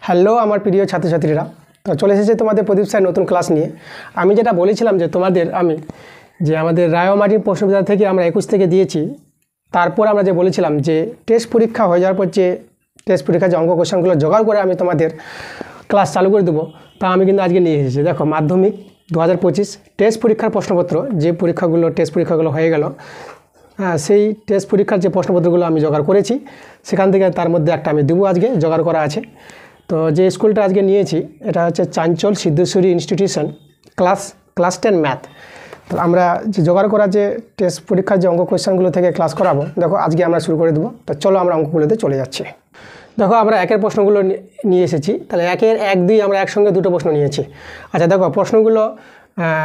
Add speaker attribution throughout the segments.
Speaker 1: Hello আমার প্রিয় ছাত্রছাত্রীরা, তো চলে এসেছে তোমাদের প্রদীপ স্যার নতুন ক্লাস নিয়ে। আমি যেটা বলেছিলাম যে তোমাদের আমাদের রায়মাটির প্রশ্নবিদ্যা থেকে আমরা 21 থেকে দিয়েছি। তারপর আমরা যে বলেছিলাম যে টেস্ট পরীক্ষা হয়ে যাওয়ার পর যে টেস্ট পরীক্ষার যে অঙ্ক কোশ্চেনগুলো জোগাড় করে আমি তোমাদের ক্লাস চালু করে দেবো, তা আমি কিন্তু আজকে নিয়ে এসেছি। দেখো, মাধ্যমিক 2025 টেস্ট পরীক্ষার প্রশ্নপত্র, যে টেস্ট পরীক্ষাগুলো হয়ে গেল, সেই টেস্ট পরীক্ষার যে প্রশ্নপত্রগুলো আমি জোগাড় করেছি সেখান থেকে তার মধ্যে একটা আমি দেবো, আজকে জোগাড় করা আছে। তো যে স্কুলটা আজকে নিয়েছি এটা হচ্ছে চাঞ্চল সিদ্ধেশ্বরী ইনস্টিটিউশন, ক্লাস 10 ম্যাথ। তো আমরা যে জোগাড় করা যে টেস্ট পরীক্ষার যে অঙ্ক কোয়েশ্চেনগুলো থেকে ক্লাস করাবো, দেখো আজকে আমরা শুরু করে দেবো। তো চলো আমরা অঙ্কগুলোতে চলে যাচ্ছি। দেখো, আমরা একের প্রশ্নগুলো নিয়ে এসেছি। তাহলে একের 1, 2 আমরা একসঙ্গে দুটো প্রশ্ন নিয়েছি। আচ্ছা দেখো, প্রশ্নগুলো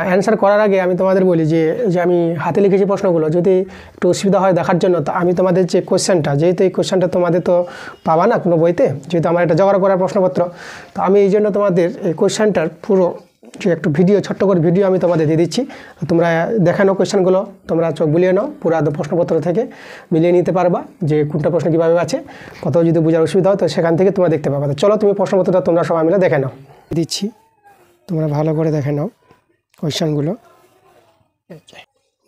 Speaker 1: অ্যান্সার করার আগে আমি তোমাদের বলি যে আমি হাতে লিখেছি প্রশ্নগুলো, যদি একটু অসুবিধা হয় দেখার জন্য, তো আমি তোমাদের যে কোয়েশ্চেনটা, যেহেতু এই কোয়েশ্চেনটা তোমাদের তো পাবা না কোনো বইতে, যেহেতু আমার এটা জোগাড় করার প্রশ্নপত্র, তো আমি এই জন্য তোমাদের এই কোয়েশ্চেনটার পুরো যে একটু ভিডিও, ছোট্ট করে ভিডিও আমি তোমাদের দিয়ে দিচ্ছি। তোমরা দেখে নাও কোয়েশ্চেনগুলো, তোমরা চোখ বুলিয়ে নাও, পুরো প্রশ্নপত্র থেকে মিলিয়ে নিতে পারবা যে কোনটা প্রশ্ন কীভাবে আছে। কোথাও যদি বোঝার অসুবিধা হয় তো সেখান থেকে তোমরা দেখতে পাবা। তো চলো তুমি প্রশ্নপত্রটা তোমরা সবাই মিলে দেখে নাও, দিচ্ছি, তোমরা ভালো করে দেখে নাও কোয়েশ্চেনগুলো,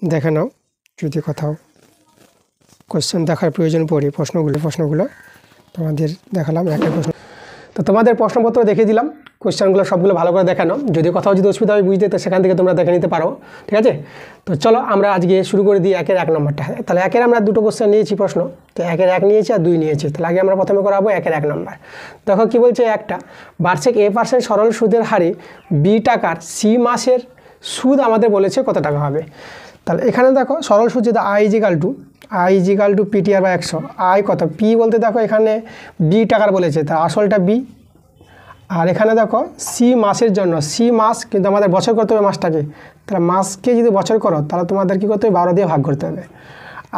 Speaker 1: দেখে নাও। যদি কোথাও কোয়েশ্চেন দেখার প্রয়োজন পড়ে প্রশ্নগুলো তোমাদের দেখালাম একের প্রশ্ন। তো তোমাদের প্রশ্নপত্র দেখে দিলাম, কোয়েশ্চেনগুলো সবগুলো ভালো করে দেখানো। যদি কোথাও যদি অসুবিধা হয় বুঝতে, তো সেখান থেকে তোমরা দেখে নিতে পারো, ঠিক আছে। তো চলো আমরা আজকে শুরু করে দিই একের 1 নম্বরটা। তাহলে একের আমরা দুটো কোয়েশ্চেন নিয়েছি প্রশ্ন, তো একের 1 নিয়েছি আর 2 নিয়েছি। তাহলে আগে আমরা প্রথমে করাবো একের 1 নম্বর। দেখো কী বলছে, একটা বার্ষিক A% সরল সুদের হারে B টাকার C মাসের সুদ আমাদের বলেছে কত টাকা হবে। তাহলে এখানে দেখো সরল সুদ যদি I = PTR/100, I কত, P বলতে দেখো এখানে B টাকার বলেছে, তা আসলটা B। আর এখানে দেখো C মাসের জন্য, C মাস কিন্তু আমাদের বছর করতে হবে মাসটাকে। তাহলে মাসকে যদি বছর করো তাহলে তোমাদের কী করতে হবে, 12 দিয়ে ভাগ করতে হবে।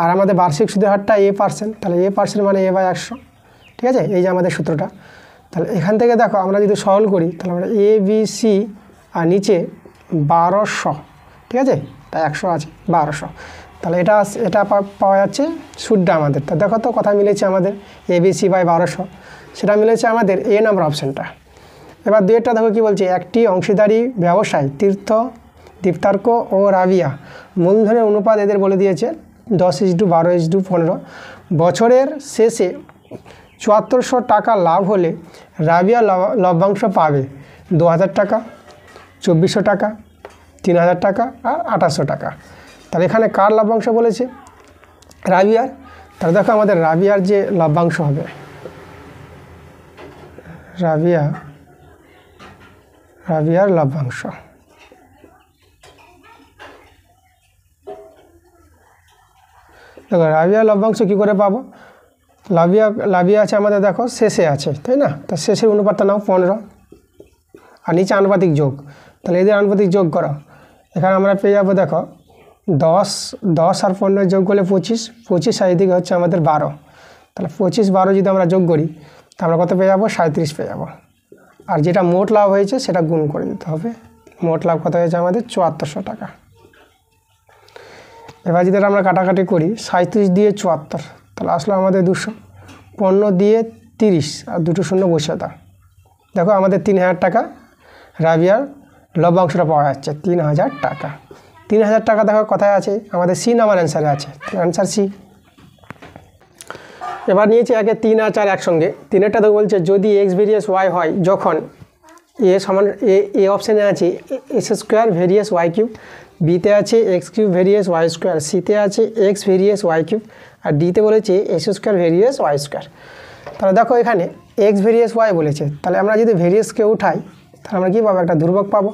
Speaker 1: আর আমাদের বার্ষিক সুদের হারটা A%, তাহলে A% মানে A/100, ঠিক আছে। এই যে আমাদের সূত্রটা। তাহলে এখান থেকে দেখো আমরা যদি সরল করি তাহলে আমরা ABC আর নিচে 1200, ঠিক আছে, তাই 100 আছে 1200। তাহলে এটা পাওয়া যাচ্ছে সুদটা আমাদের। তা দেখো তো কোথায় মিলেছে আমাদের, ABC/1200, সেটা মিলেছে আমাদের A নাম্বার অপশানটা। এবার দুইটা দেখো কী বলছে, একটি অংশীদারি ব্যবসায় দীপ্তার্ক ও রাবিয়া মূলধনের অনুপাত এদের বলে দিয়েছে 10:12:15। বছরের শেষে 7400 টাকা লাভ হলে রাবিয়া লভ্যাংশ পাবে 2000 টাকা, 2400 টাকা, 3000 টাকা আর 2800 টাকা। তাহলে এখানে কার লভ্যাংশ বলেছে, রাবিয়ার। তাহলে দেখো আমাদের রাবিয়ার যে লভ্যাংশ হবে, রাবিয়ার লভ্যাংশ, দেখো রাবিয়ার লভ্যাংশ কী করে পাবো, লাভিয়া আছে আমাদের, দেখো শেষে আছে, তাই না। তা শেষের অনুপাতটা নাও 15 আর নিচে আনুপাতিক যোগ। তাহলে এদের আনুপাতিক যোগ করো, এখানে আমরা পেয়ে যাবো দেখো 10 আর 15 যোগ করলে 25 আর এদিকে হচ্ছে আমাদের 12। তাহলে 25-12 যদি আমরা যোগ করি তা আমরা কত পেয়ে যাবো, 37 পেয়ে যাবো। আর যেটা মোট লাভ হয়েছে সেটা গুণ করে দিতে হবে। মোট লাভ কত হয়েছে আমাদের 7400 টাকা। এবার যদি আমরা কাটাকাটি করি, 37 দিয়ে 74, তাহলে আসলো আমাদের 200, 15 দিয়ে 30 আর 2 শূন্য বসে দাও। দেখো আমাদের 3000 টাকা রাবিয়ার লভ্যাংশটা পাওয়া যাচ্ছে, 3000 টাকা। 3000 টাকা দেখো কোথায় আছে, আমাদের C নাম্বার অ্যান্সারে আছে, অ্যান্সার C। এবার নিয়েছি একে 3 আর 4 একসঙ্গে। 3-এরটা তো বলছে যদি X ভেরিয়াস Y হয় যখন A অপশানে আছে x² ভেরিয়াস y3, বিতে আছে x³ ভেরিয়াস y², সিতে আছে x ভেরিয়াস y3 আর ডিতে বলেছে x² ভেরিয়াস y²। তাহলে দেখো এখানে x ভেরিয়াস y বলেছে, তাহলে আমরা যদি ভেরিয়াসকে উঠাই তাহলে আমরা কী পাবো, একটা ধ্রুবক পাবো।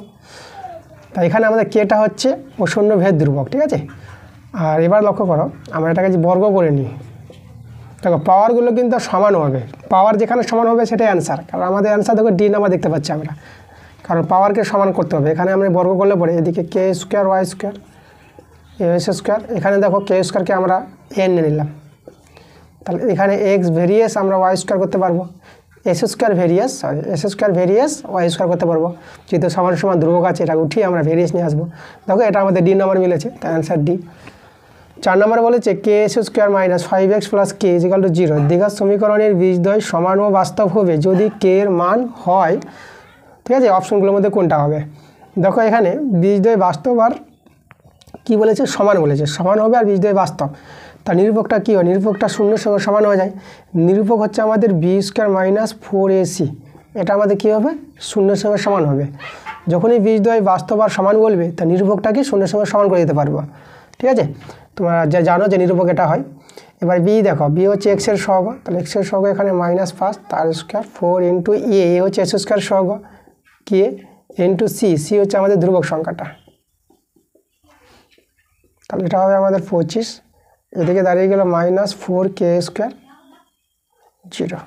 Speaker 1: তাই এখানে আমাদের কেটা হচ্ছে শূন্য ভেদ ধ্রুবক, ঠিক আছে। আর এবার লক্ষ্য করো, আমরা এটাকে যে বর্গ করে নিই, দেখো পাওয়ারগুলো কিন্তু সমান হবে, পাওয়ার যেখানে সমান হবে সেটাই অ্যান্সার। কারণ আমাদের অ্যান্সার দেখো D নাম্বার দেখতে পাচ্ছি আমরা, কারণ পাওয়ারকে সমান করতে হবে। এখানে আমরা বর্গ করলে পরে এদিকে k² y² s², এখানে দেখো k² আমরা n নিয়ে নিলাম। তাহলে এখানে x ভেরিয়াস আমরা y² করতে পারবো, s² ভেরিয়াস y² করতে পারবো, যেহেতু সমান সমান ধ্রুবক আছে। এটা উঠিয়ে আমরা ভেরিয়াস নিয়ে আসবো। দেখো এটা আমাদের D নাম্বার মিলেছে, তাই অ্যান্সার D। 4 নম্বরে বলেছে k s square minus 5x plus k equal to 0 দ্বিঘাত সমীকরণের বীজদ্বয় সমান ও বাস্তব হবে যদি কে এর মান হয়, ঠিক আছে। অপশনগুলোর মধ্যে কোনটা হবে? দেখো এখানে বীজদ্বয় বাস্তব আর কী বলেছে, সমান বলেছে, সমান হবে আর বীজদ্বয় বাস্তব। তা নিরূপকটা কী হয়? নিরূপকটা শূন্যের সঙ্গে সমান হয়ে যায়। নিরূপক হচ্ছে আমাদের বি স্কোয়ার মাইনাস 4ac, এটা আমাদের কী হবে? শূন্যের সঙ্গে সমান হবে। যখনই বীজদ্বয় বাস্তব আর সমান বলবে তা নিরূপকটাকে শূন্যের সঙ্গে সমান করে দিতে পারবো, ঠিক আছে। তোমরা যা জানো যে নিরূপক এটা হয়। এবার বি দেখো, বি হচ্ছে এক্সের সহগ, তাহলে এক্সের সহগ এখানে -5 তার স্কোয়ার 4 ইন্টু এ হচ্ছে এস স্কোয়ার সহগ, কে ইন্টু সি হচ্ছে আমাদের ধ্রুবক সংখ্যাটা, তাহলে এটা হবে আমাদের 25, এদিকে দাঁড়িয়ে গেল -4k স্কোয়ার 0,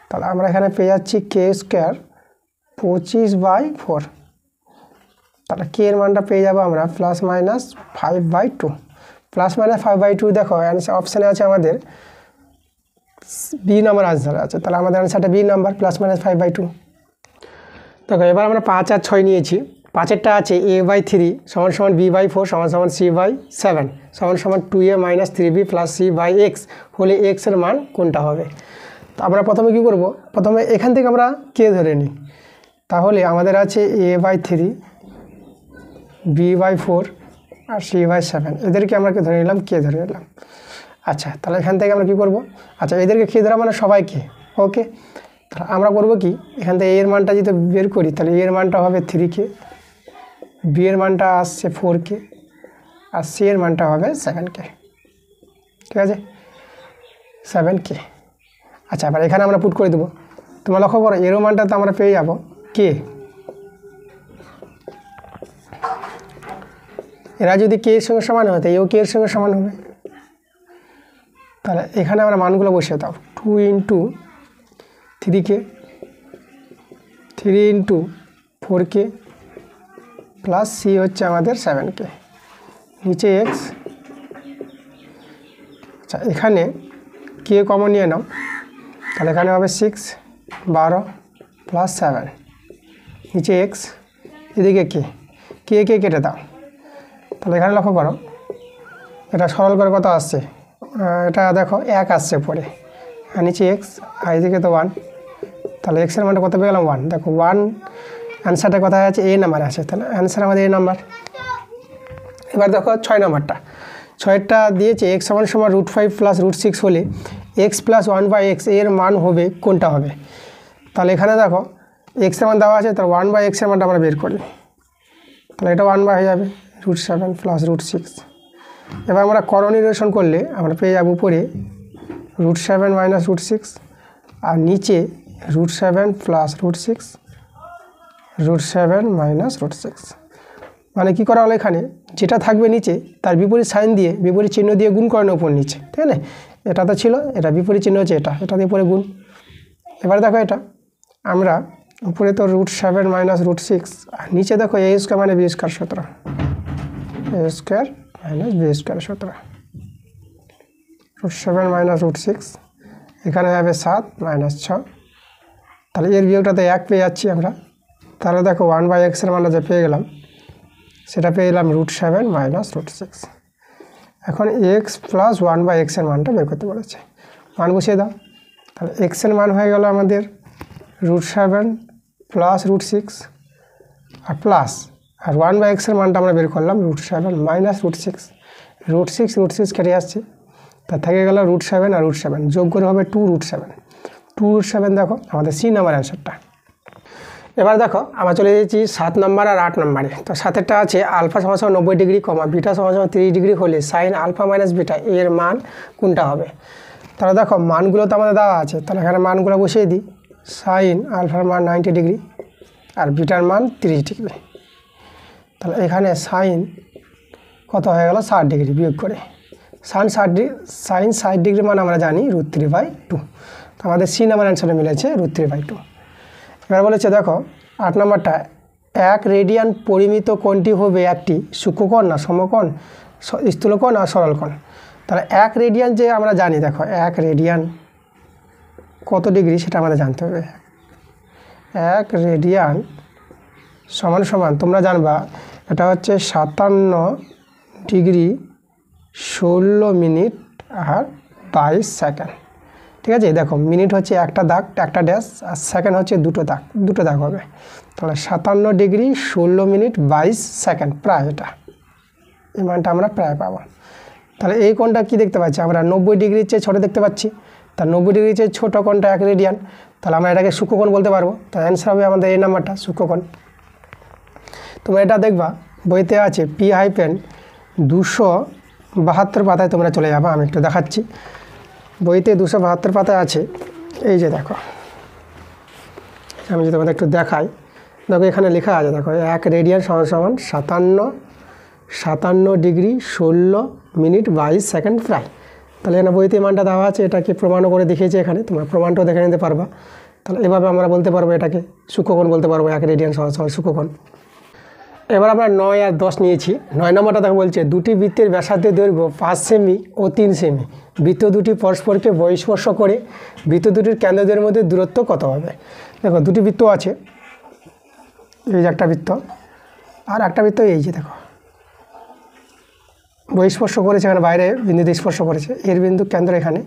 Speaker 1: তাহলে আমরা এখানে পেয়ে যাচ্ছি কে স্কোয়ার 25/4, তাহলে কে এর মানটা পেয়ে যাবো আমরা +-5/2, +-5/2 দেখো অপশানে আছে আমাদের বি নাম্বার আনসার আছে, তাহলে আমাদের আনসারটা বি নাম্বার +-5/2। দেখো এবার আমরা 5 আর 6 নিয়েছি। 5এরটা আছে a/3 = b/4 = c/7 = 2a - 3b + c/x হলে x এর মান কোনটা হবে? তো আমরা প্রথমে কি করব? প্রথমে এখান থেকে আমরা কে ধরে নিই, তাহলে আমাদের আছে a/3 b/4 আর c/7, এদেরকে আমরা কি ধরে নিলাম? কে ধরে নিলাম। আচ্ছা, তাহলে এখান থেকে আমরা কি করব? আচ্ছা, এদেরকে কে ধরা মানে সবাইকে, ওকে। তাহলে আমরা করব কি, এখান থেকে এর মানটা যদি বের করি তাহলে এর মানটা হবে 3k, বি এর মানটা আসছে 4k আর সি এর মানটা হবে 7k, ঠিক আছে, 7k। আচ্ছা, এবার এখানে আমরা পুট করে দেবো। তোমরা লক্ষ্য করো এর মানটা তো আমরা পেয়ে যাব কে, এরা যদি কে এর সঙ্গে সমান হয় তো এও কে এর সঙ্গে সমান হবে। তাহলে এখানে আমরা মানগুলো বসিয়ে দাও, 2 into 3k, 3 into 4k plus C হচ্ছে আমাদের 7k, নিচে এক্স। আচ্ছা, এখানে কে কমন নিয়ে নাও, তাহলে এখানে হবে 6 12 প্লাস 7, নিচে এক্স, এদিকে কে কেটে দাও। তাহলে এখানে লক্ষ্য করো এটা সরল করে কত আসছে, এটা দেখো 1 আসছে পরে, আর নিচে এক্স আর এদিকে তো 1, তাহলে এক্সের মানটা কত পেয়ে গেলাম 1। দেখো 1 অ্যান্সারটা কোথায় আছে? এ নাম্বারে আছে, তাহলে অ্যান্সার আমাদের এ নাম্বার। এবার দেখো 6 নাম্বারটা, 6টা দিয়েছে x = √5 + √6 হলে x + 1/x এর মান হবে কোনটা হবে? তাহলে এখানে দেখো x এর মান দেওয়া আছে, তাহলে 1/x এর মানটা আমরা বের করি, তাহলে এটা 1 হয়ে যাবে √7 + √6। এবার আমরা করণীয় করলে আমরা পেয়ে যাবো উপরে √7 - √6 আর নিচে √7 + √6 √7 - √6। মানে কি করা হলো, এখানে যেটা থাকবে নিচে তার বিপরীত সাইন দিয়ে বিপরীত চিহ্ন দিয়ে গুণ করানো উপর নিচে, ঠিক আছে। এটা তো ছিল, এটা বিপরীত চিহ্ন হচ্ছে এটা দিয়ে উপরে গুণ। এবার দেখো এটা আমরা উপরে তো √7 - √6 আর নিচে দেখো a² মানে b² সূত্র, a² - b² সূত্র, √7 - √6 এখানে যাবে 7 - 6, তাহলে এর বিয়োগটাতে 1 পেয়ে যাচ্ছি আমরা। তাহলে দেখো 1/x এর মানটা যে পেয়ে গেলাম সেটা পেয়ে গেলাম √7 - √6। এখন x + 1/x এর মানটা বের করতে বলেছে, মান বসিয়ে দাও। তাহলে x এর মান হয়ে গেল আমাদের √7 + √6 আর প্লাস, আর 1/x এর মানটা আমরা বের করলাম √7 - √6, √6 কেটে যাচ্ছে, তা থেকে গেল √7 আর √7 যোগ করে হবে 2√7 দেখো আমাদের সি নাম্বার অ্যান্সারটা। এবার দেখো আমরা চলে এসেছি 7 নম্বর আর 8 নম্বরে। তো 7এরটা আছে α = 90 ডিগ্রি, β = 30 ডিগ্রি হলে sin α - β এর মান কোনটা হবে? তাহলে দেখো মানগুলো তো আমাদের দেওয়া আছে, তাহলে এখানে মানগুলো বসিয়ে দিই। sin α এর মান 90 ডিগ্রি আর βটার মান 30 ডিগ্রি, তাহলে এখানে sin কত হয়ে গেল 60 ডিগ্রি বিয়োগ করে sin 60 ডিগ্রি মান আমরা জানি √3/2, তো আমাদের সি নাম্বার অ্যান্সারে মিলেছে √3/2। এবার বলেছে দেখো 8 নম্বরটা, 1 রেডিয়ান পরিমিত কোণটি হবে একটি সূক্ষ্মকোণ না সমকোণ, স্থূলকোণ আর সরলকোণ। তাহলে 1 রেডিয়ান যে আমরা জানি, দেখো 1 রেডিয়ান কত ডিগ্রি সেটা আমাদের জানতে হবে। 1 রেডিয়ান সমান তোমরা জানবা এটা হচ্ছে 57 ডিগ্রি 16 মিনিট আর 22 সেকেন্ড। ঠিক আছে, দেখো মিনিট হচ্ছে একটা দাগ, একটা ড্যাশ, আর সেকেন্ড হচ্ছে দুটো দাগ হবে। তাহলে 57 ডিগ্রি 16 মিনিট 22 সেকেন্ড, প্রায় এটা এই মানটা আমরা প্রায় পাবো। তাহলে এই কোণটা কি দেখতে পাচ্ছি আমরা, 90 ডিগ্রির চেয়ে ছোটো দেখতে পাচ্ছি। তার 90 ডিগ্রির চেয়ে ছোটো কোণটা 1 রেডিয়ান, তাহলে আমরা এটাকে সূক্ষ্মকোণ বলতে পারবো। তো অ্যান্সার হবে আমাদের এই নাম্বারটা, সূক্ষ্মকোণ। তোমরা এটা দেখবা বইতে আছে P-272 পাতায় তোমরা চলে যাবা, আমি একটু দেখাচ্ছি। বইতে 272 পাতায় আছে, এই যে দেখো, আমি যদি তোমাদের একটু দেখাই, দেখো এখানে লেখা আছে, দেখো 1 রেডিয়ান সমান 57 ডিগ্রি 16 মিনিট 22 সেকেন্ড প্রায়। তাহলে এখানে বইতে মানটা দেওয়া আছে, এটাকে প্রমাণও করে দেখিয়েছে এখানে, তোমরা প্রমাণটাও দেখে নিতে পারবা। তাহলে এভাবে আমরা বলতে পারবো এটাকে সূক্ষ্মকোণ বলতে পারবো, 1 রেডিয়ান সমান সূক্ষ্মকোণ। এবার আমরা 9 আর 10 নিয়েছি। 9 নম্বরটা দেখো বলছে, দুটি বৃত্তের ব্যাসার্ধের দৈর্ঘ্য 5 সেমি ও 3 সেমি, বৃত্ত দুটি পরস্পরকে বহিঃস্পর্শ করে বৃত্ত দুটির কেন্দ্রদের মধ্যে দূরত্ব কত হবে। দেখো দুটি বৃত্ত আছে, এই যে একটা বৃত্ত আর একটা বৃত্ত, এই যে দেখো বহিঃস্পর্শ করেছে, এখানে বাইরে বিন্দুতে স্পর্শ করেছে, এর বিন্দু কেন্দ্র এখানে,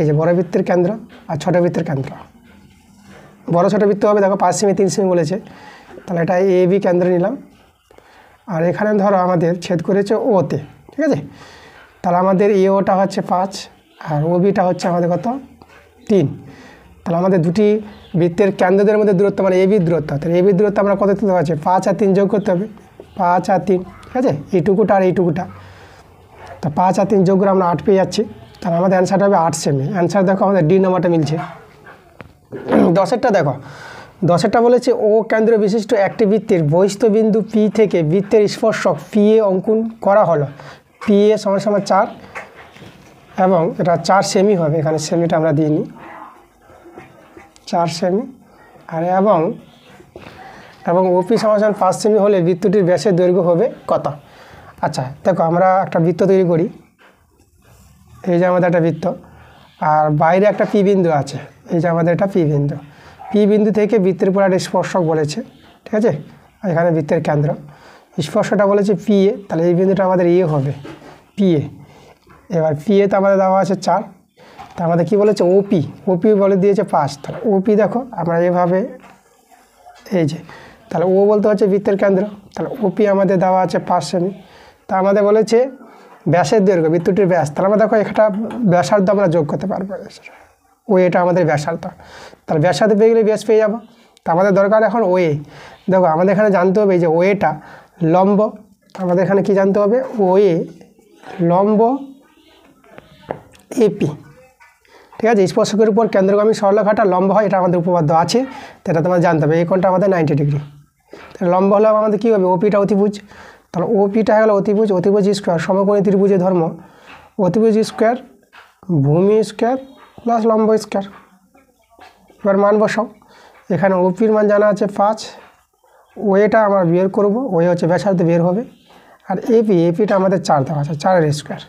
Speaker 1: এই যে বড় বৃত্তের কেন্দ্র আর ছোট বৃত্তের কেন্দ্র। বড় ছোট বৃত্ত হবে, দেখো 5 সেমি 3 সেমি বলেছে, তাহলে এটা এ বি কেন্দ্র নিলাম। আর এখানে ধরো আমাদের ছেদ করেছে ওতে, ঠিক আছে, তাহলে আমাদের এওটা হচ্ছে 5 আর ও বিটা হচ্ছে আমাদের কত 3। তাহলে আমাদের দুটি বৃত্তের কেন্দ্রদের মধ্যে দূরত্ব মানে এ বির দূরত্ব, তাহলে এ বির দূরত্ব আমরা কত তুলতে পারছি, 5 আর 3 যোগ করতে হবে, 5 আর 3, ঠিক আছে, এইটুকুটা আর এইটুকুটা, তা 5 আর 3 যোগ করে আমরা 8 পেয়ে যাচ্ছি। তাহলে আমাদের অ্যান্সারটা হবে 8 সেমি। অ্যান্সার দেখো আমাদের ডি নাম্বারটা মিলছে। 10এরটা দেখো, 10এরটা বলেছে ও কেন্দ্র বিশিষ্ট একটি বৃত্তের বহিস্থ বিন্দু পি থেকে বৃত্তের স্পর্শক পি এ অঙ্কন করা হলো। পি এ সমান 4 এবং এটা 4 সেমি হবে, এখানে সেমিটা আমরা দিইনি, 4 সেমি। আর এবং ওপি সমান 5 সেমি হলে বৃত্তটির ব্যাসের দৈর্ঘ্য হবে কত। আচ্ছা দেখো আমরা একটা বৃত্ত তৈরি করি, এই যে আমাদের একটা বৃত্ত আর বাইরে একটা পি বিন্দু আছে, এই যে আমাদের এটা পি বিন্দু, পি বিন্দু থেকে বৃত্তের উপর একটা স্পর্শক বলেছে, ঠিক আছে, এখানে বৃত্তের কেন্দ্র, স্পর্শটা বলেছে পি এ, তাহলে এই বিন্দুটা আমাদের এ হবে পি এ। এবার পি এতে আমাদের দেওয়া আছে 4, তা আমাদের কী বলেছে ওপি বলে দিয়েছে 5, তাহলে ওপি দেখো আমরা এভাবে, এই যে তাহলে ও বলতে হচ্ছে বৃত্তের কেন্দ্র, তাহলে ওপি আমাদের দেওয়া আছে 5 সেমি। তা আমাদের বলেছে ব্যাসের দৈর্ঘ্য বৃত্তটির ব্যাস, তাহলে আমরা দেখো একটা ব্যাসার্ধ আমরা যোগ করতে পারবো, ও এটা আমাদের ব্যাসার্ধ, তাহলে ব্যাসার্ধ পেয়ে গেলে ব্যাস পেয়ে যাবো। তা আমাদের দরকার এখন ওয়ে, দেখো আমাদের এখানে জানতে হবে এই যে ওয়েটা লম্ব, আমাদের এখানে কি জানতে হবে, ওয়ে লম্ব এপি, ঠিক আছে, স্পর্শকের উপর কেন্দ্রগামী সরলরেখাটা লম্ব হয়, এটা আমাদের উপপাদ্য আছে, তো এটা তোমাদের জানতে হবে। এই কোণটা আমাদের 90 ডিগ্রি, তাহলে লম্ব হলে আমাদের কী হবে, ওপিটা অতিভুজ, তাহলে ওপিটা হয়ে গেল অতিভুজ স্কোয়ার, সমকোণী ত্রিভুজের ধর্ম অতিভুজ স্কোয়ার ভূমি স্কোয়ার প্লাস লম্ব স্কোয়ার। এবার মান বসাও, এখানে ওপির মান জানা আছে 5, ওয়েটা আমরা বের করব, ওয়ে হচ্ছে ব্যাসার্ধ বের হবে, আর এপিটা আমাদের 4 দেওয়া আছে, 4 স্কোয়ার,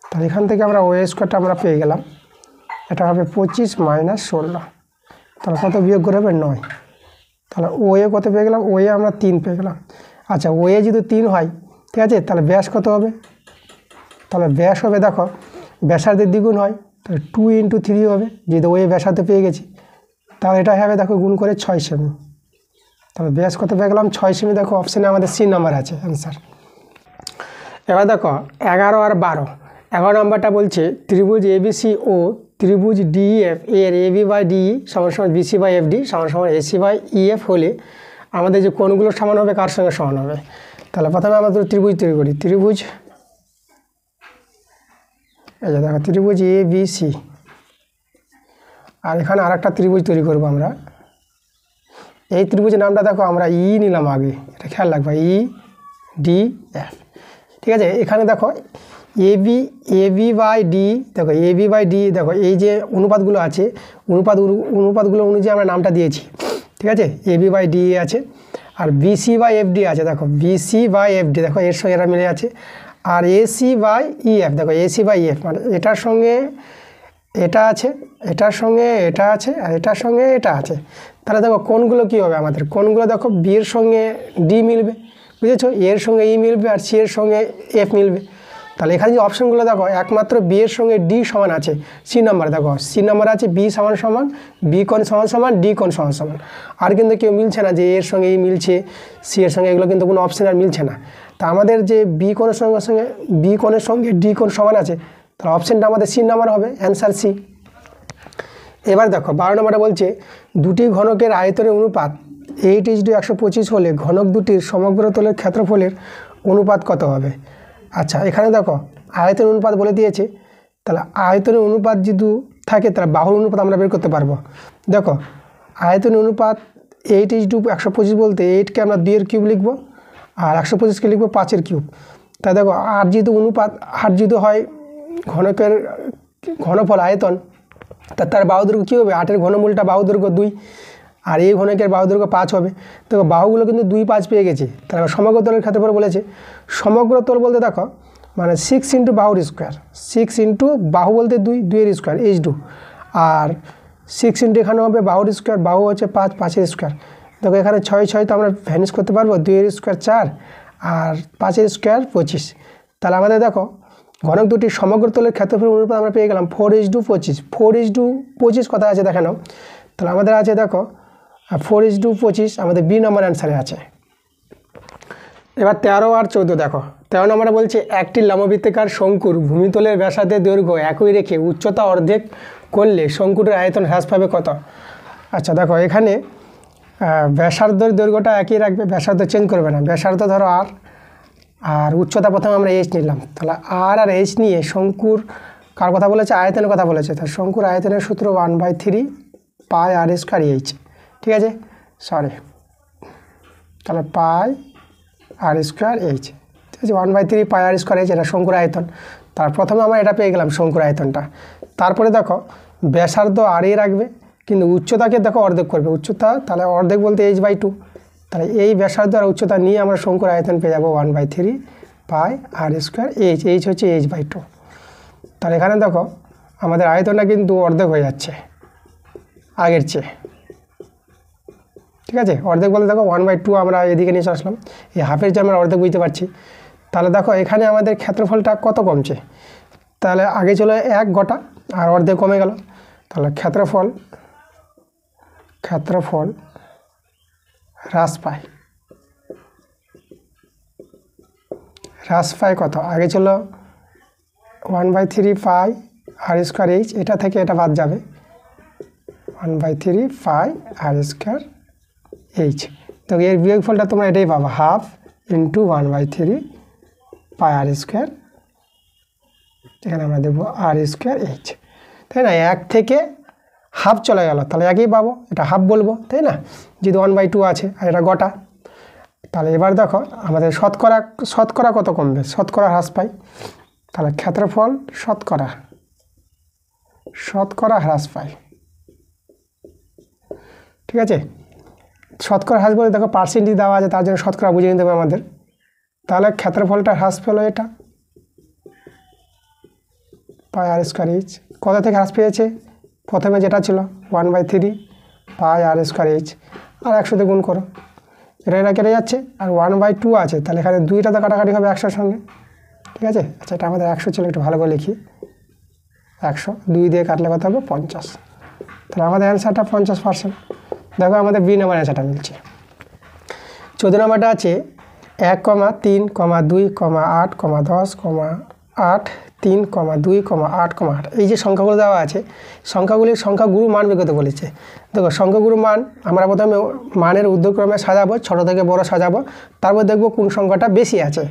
Speaker 1: তাহলে এখান থেকে আমরা ওয়ে স্কোয়ারটা আমরা পেয়ে গেলাম, এটা হবে 25 মাইনাস 16, তাহলে কত বিয়োগ করে হবে 9, তাহলে ওয়ে কত পেয়ে গেলাম, ওয়ে আমরা 3 পেয়ে গেলাম। আচ্ছা ওয়ে যদি 3 হয়, ঠিক আছে, তাহলে ব্যাস কত হবে, তাহলে ব্যাস হবে দেখো ব্যাসার্ধের দ্বিগুণ হয়, তাহলে 2 × 3 হবে, যেহেতু ওয়ে ব্যাসার্ধ পেয়ে গেছি, তাহলে এটা হবে দেখো গুণ করে 6 সেমি, তাহলে ব্যাস কত পেয়ে গেলাম 6 সেমি। দেখো অপশানে আমাদের সি নাম্বার আছে অ্যান্সার। এবার দেখো 11 আর 12, 11 নম্বরটা বলছে ত্রিভুজ এবিসি ও ত্রিভুজ ডিএফ এর এবি বাই ডিই সমান বিসি বাই এফডি সমান এসি বাই ইএফ হলে আমাদের যে কোণগুলো সমান হবে কার সঙ্গে সমান হবে। তাহলে প্রথমে আমরা ত্রিভুজ তৈরি করি, ত্রিভুজ এই যে দেখো ত্রিভুজ এ বি সি, আর এখানে আরেকটা ত্রিভুজ তৈরি করব আমরা, এই ত্রিভুজের নামটা দেখো আমরা ই নিলাম আগে, এটা খেয়াল রাখবা ই ডি এফ, ঠিক আছে। এখানে দেখো এবি বাই ডি, দেখো এবি বাই ডি, দেখো এই যে অনুপাতগুলো আছে অনুপাতগুলো অনুযায়ী আমরা নামটা দিয়েছি, ঠিক আছে, এবি বাই ডি আছে, আর বিসি বাই এফডি আছে, দেখো বিসি বাই এফডি দেখো এর সঙ্গে এরা মিলে আছে, আর এসি বাই ইএফ, দেখো এসি বাই ইএফ মানে এটার সঙ্গে এটা আছে, এটার সঙ্গে এটা আছে, আর এটার সঙ্গে এটা আছে। তাহলে দেখো কোণগুলো কী হবে আমাদের, কোণগুলো দেখো বি এর সঙ্গে ডি মিলবে, বুঝেছো, এর সঙ্গে ই মিলবে, আর সি এর সঙ্গে এফ মিলবে, তাহলে এখানে যে অপশানগুলো দেখো একমাত্র বি এর সঙ্গে ডি সমান আছে, সি নাম্বার দেখো সি নাম্বার আছে বি সমান সমান, বি কোণ সমান সমান, ডি কোণ সমান সমান। আর কিন্তু কেউ মিলছে না যে এর সঙ্গে এই মিলছে, সি এর সঙ্গে, এগুলো কিন্তু কোনো অপশান আর মিলছে না। তা আমাদের যে বি কোণের সঙ্গে বি কোণের সঙ্গে ডি কোণ সমান আছে, তাহলে অপশানটা আমাদের সি নাম্বার হবে, অ্যান্সার সি। এবার দেখো 12 নম্বরে বলছে দুটি ঘনকের আয়তনের অনুপাত 8:125 হলে ঘনক দুটির সমগ্র তলের ক্ষেত্রফলের অনুপাত কত হবে? আচ্ছা, এখানে দেখো আয়তনের অনুপাত বলে দিয়েছে, তাহলে আয়তনের অনুপাত যদি থাকে তাহলে বাহুর অনুপাত আমরা বের করতে পারবো। দেখো আয়তনের অনুপাত 8:125 বলতে 8কে আমরা 2 এর কিউব লিখবো, আর 125কে লিখবো 5 এর কিউব। তাই দেখো আর যদি অনুপাত, আর যদি হয় ঘনকের ঘনফল আয়তন, তার বাহু দৈর্ঘ্য কী হবে? 8-এর ঘনমূলটা বাহু দৈর্ঘ্য 2, আর এই ঘনকের বাহু দৈর্ঘ্য 5 হবে। দেখো বাহুগুলো কিন্তু 2, 5 পেয়ে গেছি। তাহলে সমগ্র তলের ক্ষেত্রফল বলেছে, সমগ্র তল বলতে দেখো মানে 6 ইন্টু বাহুর স্কোয়ার, 6 ইন্টু বাহু বলতে 2, 2 এর স্কোয়ার H2, আর 6 ইন্টু এখানে হবে বাহুর স্কোয়ার, বাহু হচ্ছে 5, 5 এর স্কোয়ার। দেখো এখানে 6 তো আমরা ভ্যানিশ করতে পারবো, 2 এর স্কোয়ার 4, আর 5 এর স্কোয়ার 25। তাহলে আমাদের দেখো ঘনক দুটির সমগ্র তলের ক্ষেত্রফলের অনুপাত আমরা পেয়ে গেলাম 4:25। 4:25 কোথায় আছে দেখে নাও। তাহলে আমাদের আছে দেখো 4:25 আমাদের বি নম্বর অ্যান্সারে আছে। এবার 13 আর 14 দেখো। 13 নম্বরে বলছে একটি লম্ববৃত্তাকার শঙ্কুর ভূমিতলের ব্যাসার্ধের দৈর্ঘ্য একই রেখে উচ্চতা অর্ধেক করলে শঙ্কুটির আয়তন হ্রাস পাবে কত? আচ্ছা দেখো এখানে ব্যাসার্ধের দৈর্ঘ্যটা একই রাখবে, ব্যাসার্ধ চেঞ্জ করবে না। ব্যাসার্ধ ধরো আর উচ্চতা প্রথমে আমরা এইচ নিলাম, তাহলে আর এইচ নিয়ে শঙ্কুর কার কথা বলেছে? আয়তনের কথা বলেছে। তাহলে শঙ্কুর আয়তনের সূত্র 1/3 পাই আর স্কোয়ার এইচ, ঠিক আছে, সরি, তাহলে পাই আর স্কোয়ার এইচ, ঠিক আছে, 1/3 পাই আর স্কোয়ার এইচ, এটা শঙ্কুর আয়তন। তার প্রথমে আমরা এটা পেয়ে গেলাম শঙ্কুর আয়তনটা। তারপরে দেখো ব্যাসার্ধ আর এ রাখবে, কিন্তু উচ্চতাকে দেখো অর্ধেক করবে, উচ্চতা তাহলে অর্ধেক বলতে h/2, তাহলে এই ব্যাসার্ধ আর উচ্চতা নিয়ে আমরা শঙ্কুর আয়তন পেয়ে যাবো 1/3 পাই আর স্কোয়ার এইচ, এইচ হচ্ছে h/2। তাহলে এখানে দেখো আমাদের আয়তনটা কিন্তু অর্ধেক হয়ে যাচ্ছে আগের চেয়ে, ঠিক আছে, অর্ধেক বলতে দেখো 1/2 আমরা এদিকে নিয়ে আসলাম, এই হাফের যে আমরা অর্ধেক বুঝতে পারছি। তাহলে দেখো এখানে আমাদের ক্ষেত্রফলটা কত কমছে, তাহলে আগে ছিল 1 গোটা আর অর্ধেক কমে গেল, তাহলে ক্ষেত্রফল হ্রাস পায় কত? আগে ছিল 1/3 পাই আর স্কোয়ার এইচ, এটা থেকে এটা বাদ যাবে 1/3 পাই আর স্কোয়ার এইচ। তো এর বিয়োগফলটা তোমরা এটাই পাবা, হাফ ইন্টু 1/3 পাই আর স্কোয়ার, এখানে আমরা দেবো আর স্কোয়ার এইচ, তাই না? 1 থেকে হাফ চলে গেল, তাহলে একই পাবো, এটা হাফ বলবো, তাই না, যেহেতু 1/2 আছে আর এটা গোটা। তাহলে এবার দেখো আমাদের শতকরা কত কমবে? শতকরা হ্রাস পাই, তাহলে ক্ষেত্রফল শতকরা হ্রাস পায়, ঠিক আছে। শতকরা হ্রাস বলে দেখো পার্সেন্টেজ দেওয়া আছে, তার জন্য শতকরা বুঝে নিতে হবে আমাদের। তাহলে ক্ষেত্রফলটা হ্রাস পেলো এটা পাই আর স্কোয়ার এইচ, কোথা থেকে হ্রাস পেয়েছে? প্রথমে যেটা ছিল 1/3 পাই আর স্কোয়ার এইচ, আর 100 গুণ করো, এটা কেটে যাচ্ছে, আর 1/2 আছে, তাহলে এখানে 2টা তো কাটাকাটি হবে 100-র সঙ্গে, ঠিক আছে। আচ্ছা এটা আমাদের 100 ছিল, একটু ভালো করে লিখি, 100 2 দিয়ে কাটলে কত হবে? 50। তাহলে আমাদের অ্যান্সারটা 50%। দেখো আমাদের বি নাম্বার অ্যান্সারটা মিলছে। 14 নম্বরটা আছে 1,3,2,8,10,8 3,2,8,8, এই যে সংখ্যাগুলো দেওয়া আছে, সংখ্যাগুলির সংখ্যাগুরু মান বের করতে বলেছে। দেখো সংখ্যাগুরু মান আমরা প্রথমে মানের ঊর্ধ্বক্রমে সাজাবো, ছোটো থেকে বড় সাজাবো, তারপর দেখবো কোন সংখ্যাটা বেশি আছে।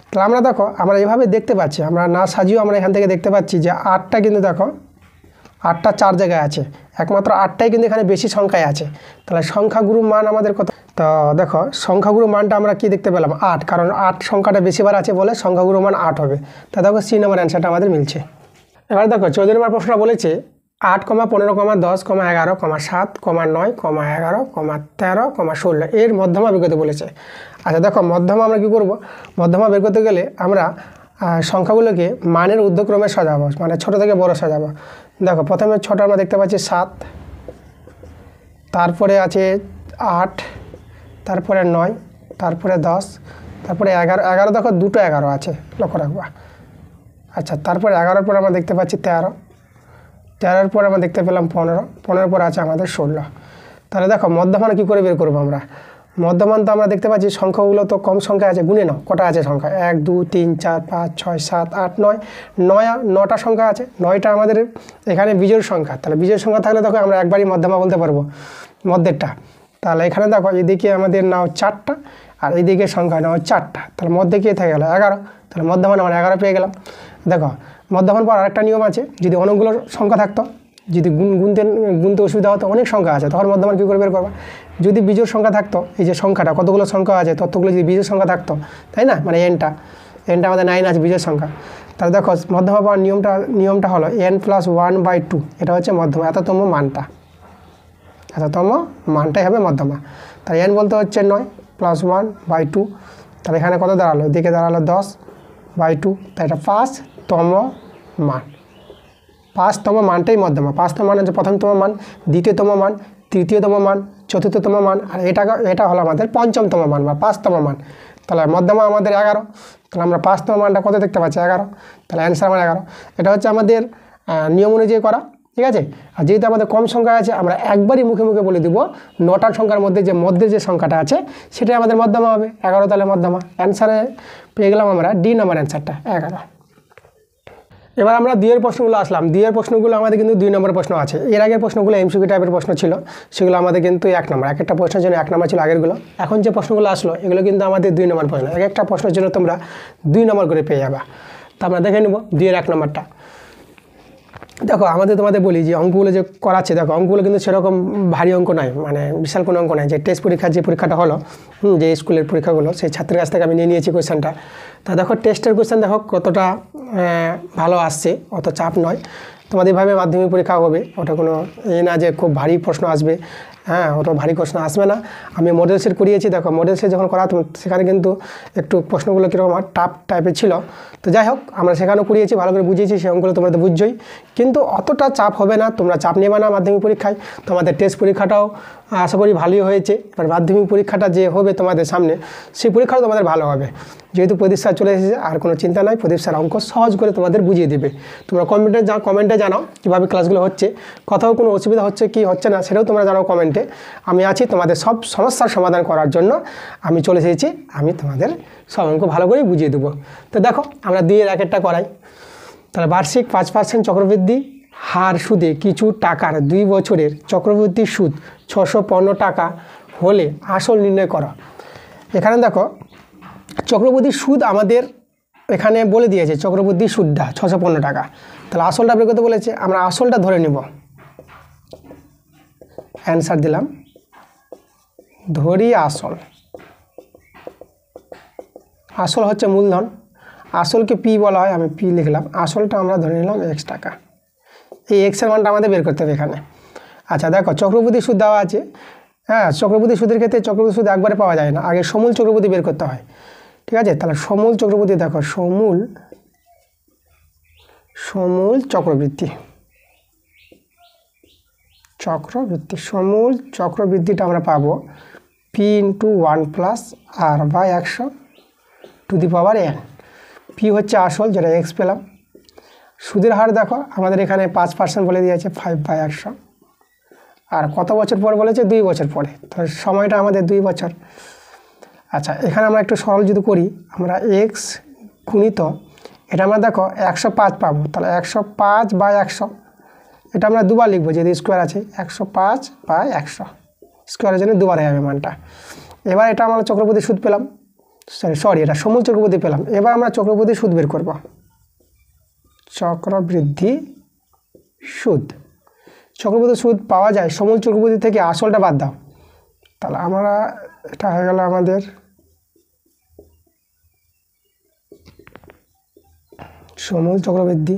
Speaker 1: তাহলে আমরা দেখো আমরা এভাবে দেখতে পাচ্ছি, আমরা না সাজিয়েও আমরা এখান থেকে দেখতে পাচ্ছি যে 8টা কিন্তু দেখো 8টা 4 জায়গায় আছে, একমাত্র 8টাই কিন্তু এখানে বেশি সংখ্যায় আছে। তাহলে সংখ্যাগুরু মান আমাদের কত? তো দেখো সংখ্যাগুরু মানটা আমরা কি দেখতে পেলাম? 8, কারণ 8 সংখ্যাটা বেশিবার আছে বলে সংখ্যাগুরু মান 8 হবে। তা দেখো সি নম্বর অ্যান্সারটা আমাদের মিলছে। এবার দেখো 14 নম্বর প্রশ্নটা বলেছে 8, 15, 10, 11, 7, 9, 11, 13, 16 এর মধ্যমা বের করতে বলেছে। আচ্ছা দেখো মধ্যমা আমরা কী করব? মধ্যমা বের করতে গেলে আমরা সংখ্যাগুলোকে মানের ঊর্ধ্বক্রমে সাজাবো, মানে ছোট থেকে বড় সাজাবো। দেখো প্রথমে ছোট আমরা দেখতে পাচ্ছি 7, তারপরে আছে 8, তারপরে 9, তারপরে 10, তারপরে 11। দেখো দুটো 11 আছে, লক্ষ্য রাখবা, আচ্ছা, তারপর 11 পর আমরা দেখতে পাচ্ছি 13, 13 পর আমরা দেখতে পেলাম 15, 15 পর আছে আমাদের 16। তাহলে দেখো মধ্যমান কী করে বের করবো আমরা? মধ্যমান তো আমরা দেখতে পাচ্ছি সংখ্যাগুলো তো কম সংখ্যা আছে, গুনে নাও কটা আছে সংখ্যা, 1 2 3 4 5 6 7 8 9, 9টা সংখ্যা আছে, 9টা আমাদের এখানে বিজোড় সংখ্যা। তাহলে বিজোড় সংখ্যা থাকলে দেখো আমরা একবারই মধ্যমা বলতে পারবো, মধ্যেরটা। তাহলে এখানে দেখো এদিকে আমাদের নাও 4টা আর এইদিকে সংখ্যা নাও 4টা, তাহলে মধ্যে কে থেকে গেলো 11, তাহলে মধ্যমান আমরা 11 পেয়ে গেলাম। দেখো মধ্যমান পর আরেকটা নিয়ম আছে, যদি অনেকগুলো সংখ্যা থাকতো, যদি গুনতে অসুবিধা হতো, অনেক সংখ্যা আছে, তখন মধ্যমান কী করে বের করবা? যদি বিজোড় সংখ্যা থাকতো, এই যে সংখ্যাটা কতগুলো সংখ্যা আছে ততগুলো যদি বিজোড় সংখ্যা থাকতো, তাই না, মানে এনটা আমাদের 9 আছে বিজোড় সংখ্যা। তাহলে দেখো মধ্যমা পাওয়ার নিয়মটা হলো n+1/2, এটা হচ্ছে মধ্যমা, এততম মানটাই হবে মধ্যমা। তাহলে n বলতে হচ্ছে 9 + 1/2, তাহলে এখানে কত দাঁড়ালো? এদিকে দাঁড়ালো 10/2, তাই এটা 5তম মান। 5তম মানটাই মধ্যমা। 5তম মান হচ্ছে প্রথমতম মান, দ্বিতীয়তম মান, তৃতীয়তম মান, চতুর্থতম মান, আর এটা হলো আমাদের পঞ্চমতম মান বা 5তম মান। তাহলে মধ্যমা আমাদের 11, তাহলে আমরা 5তম মানটা কত দেখতে পাচ্ছি? 11, তাহলে অ্যান্সার আমার 11। এটা হচ্ছে আমাদের নিয়ম অনুযায়ী করা, ঠিক আছে। আর যেহেতু আমাদের কম সংখ্যা আছে, আমরা একবারই মুখে মুখে বলে দিব 9টা সংখ্যার মধ্যে যে সংখ্যাটা আছে সেটাই আমাদের মধ্যমা হবে, 11, তাহলে মধ্যমা। অ্যান্সারে পেয়ে গেলাম আমরা ডি নাম্বার অ্যান্সারটা 11। এবার আমরা দুইয়ের প্রশ্নগুলো আসলাম। দুইয়ের প্রশ্নগুলো আমাদের কিন্তু 2 নম্বর প্রশ্ন আছে। এর আগের প্রশ্নগুলো এমসিকিউ টাইপের প্রশ্ন ছিল, সেগুলো আমাদের কিন্তু 1 নম্বর, এক একটা প্রশ্নের জন্য 1 নম্বর ছিল আগেরগুলো। এখন যে প্রশ্নগুলো আসলো এগুলো কিন্তু আমাদের 2 নম্বর প্রশ্ন, এক একটা প্রশ্নের জন্য তোমরা 2 নম্বর করে পেয়ে যাবা। তা আমরা দেখে নেব 2-এর 1 নম্বরটা। দেখো তোমাদের বলি যে অঙ্কগুলো যে করাচ্ছে, দেখো অঙ্কগুলো কিন্তু সেরকম ভারী অঙ্ক নয়, মানে বিশাল কোনো অঙ্ক নয়। যে টেস্ট পরীক্ষার যে পরীক্ষাটা হলো, যে স্কুলের পরীক্ষাগুলো, সেই ছাত্রের কাছ থেকে আমি নিয়ে নিয়েছি কোয়েশ্চেনটা। তা দেখো টেস্টের কোয়েশ্চেন দেখো কতটা ভালো আসছে, অত চাপ নয়। তোমাদের ভাবে মাধ্যমিক পরীক্ষা হবে, ওটা কোনো না যে খুব ভারী প্রশ্ন আসবে, হ্যাঁ ওটা ভারী প্রশ্ন আসবে না। আমি মডেল সেট করিয়েছি, দেখো মডেল সেট যখন করাতাম সেখানে কিন্তু একটু প্রশ্নগুলো কীরকম টাফ টাইপের ছিল। তো যাই হোক, আমরা সেখানেও করিয়েছি, ভালো করে বুঝিয়েছি, সেই অঙ্কগুলো তোমরা তো বুঝছোই। কিন্তু অতটা চাপ হবে না, তোমরা চাপ নেবে না মাধ্যমিক পরীক্ষায়। তোমাদের টেস্ট পরীক্ষাটাও আশা করি ভালোই হয়েছে। এবার মাধ্যমিক পরীক্ষাটা যে হবে তোমাদের সামনে, সেই পরীক্ষাও তোমাদের ভালো হবে। যেহেতু প্রদীপ স্যার চলে এসেছে, আর কোনো চিন্তা নাই, প্রদীপ স্যার অঙ্ক সহজ করে তোমাদের বুঝিয়ে দেবে। তোমরা কমেন্টে জানাও কীভাবে ক্লাসগুলো হচ্ছে, কোথাও কোনো অসুবিধা হচ্ছে কি হচ্ছে না সেটাও তোমরা জানাও কমেন্টে। আমি আছি তোমাদের সব সমস্যার সমাধান করার জন্য, আমি চলে এসেছি, আমি তোমাদের সব অঙ্ক ভালো করে বুঝিয়ে দেবো। তো দেখো আমরা 2-এর 1-একটা করাই। তাহলে বার্ষিক 5% চক্রবৃদ্ধি হার সুদে কিছু টাকার 2 বছরের চক্রবৃদ্ধি সুদ 615 টাকা হলে আসল নির্ণয় করো। এখানে দেখো চক্রবৃদ্ধি সুদ আমাদের এখানে বলে দিয়েছে, চক্রবৃদ্ধি সুদটা 615 টাকা। তাহলে আসলটা বের করতে বলেছে, আমরা আসলটা ধরে নেব। অ্যান্সার দিলাম, ধরি আসল। আসল হচ্ছে মূলধন, আসলকে পি বলা হয়, আমি পি লিখলাম। আসলটা আমরা ধরে নিলাম x টাকা। এই এক্সের মানটা আমাদের বের করতে হবে এখানে। আচ্ছা দেখো চক্রবৃদ্ধি সুদ দেওয়া আছে, হ্যাঁ চক্রবৃদ্ধি সুদের ক্ষেত্রে চক্রবৃদ্ধি সুদ একবারে পাওয়া যায় না, আগে সমূল চক্রবৃদ্ধি বের করতে হয়, ঠিক আছে। তাহলে সমূল চক্রবৃদ্ধি দেখো, সমূল চক্রবৃদ্ধি, সমূল চক্রবৃদ্ধিটা আমরা পাবো পি × 1 + r/100⁴n। পি হচ্ছে আসল, যেটা x পেলাম। সুদের হার দেখো আমাদের এখানে 5% বলে দিয়েছে, 5/100। আর কত বছর পর বলেছে? 2 বছর পরে, তাহলে সময়টা আমাদের 2 বছর। আচ্ছা এখানে আমরা একটু সরল যদি করি, আমরা x গুণিত এটা আমরা দেখো 105 পাবো, তাহলে 105/100, এটা আমরা দুবার লিখবো যেহেতু স্কোয়ার আছে, 105/100 স্কোয়ারের জন্য দুবার হয়ে যাবে মানটা। এবার এটা আমরা চক্রবৃদ্ধি সুদ পেলাম, সরি এটা সমূল চক্রবৃদ্ধি পেলাম। এবার আমরা চক্রবৃদ্ধি সুদ বের করব। চক্রবৃদ্ধি সুদ পাওয়া যায় সমূল চক্রবৃদ্ধি থেকে, আসলটা বাদ দাও। তাহলে আমরা এটা হয়ে গেল আমাদের সমূল চক্রবৃদ্ধি,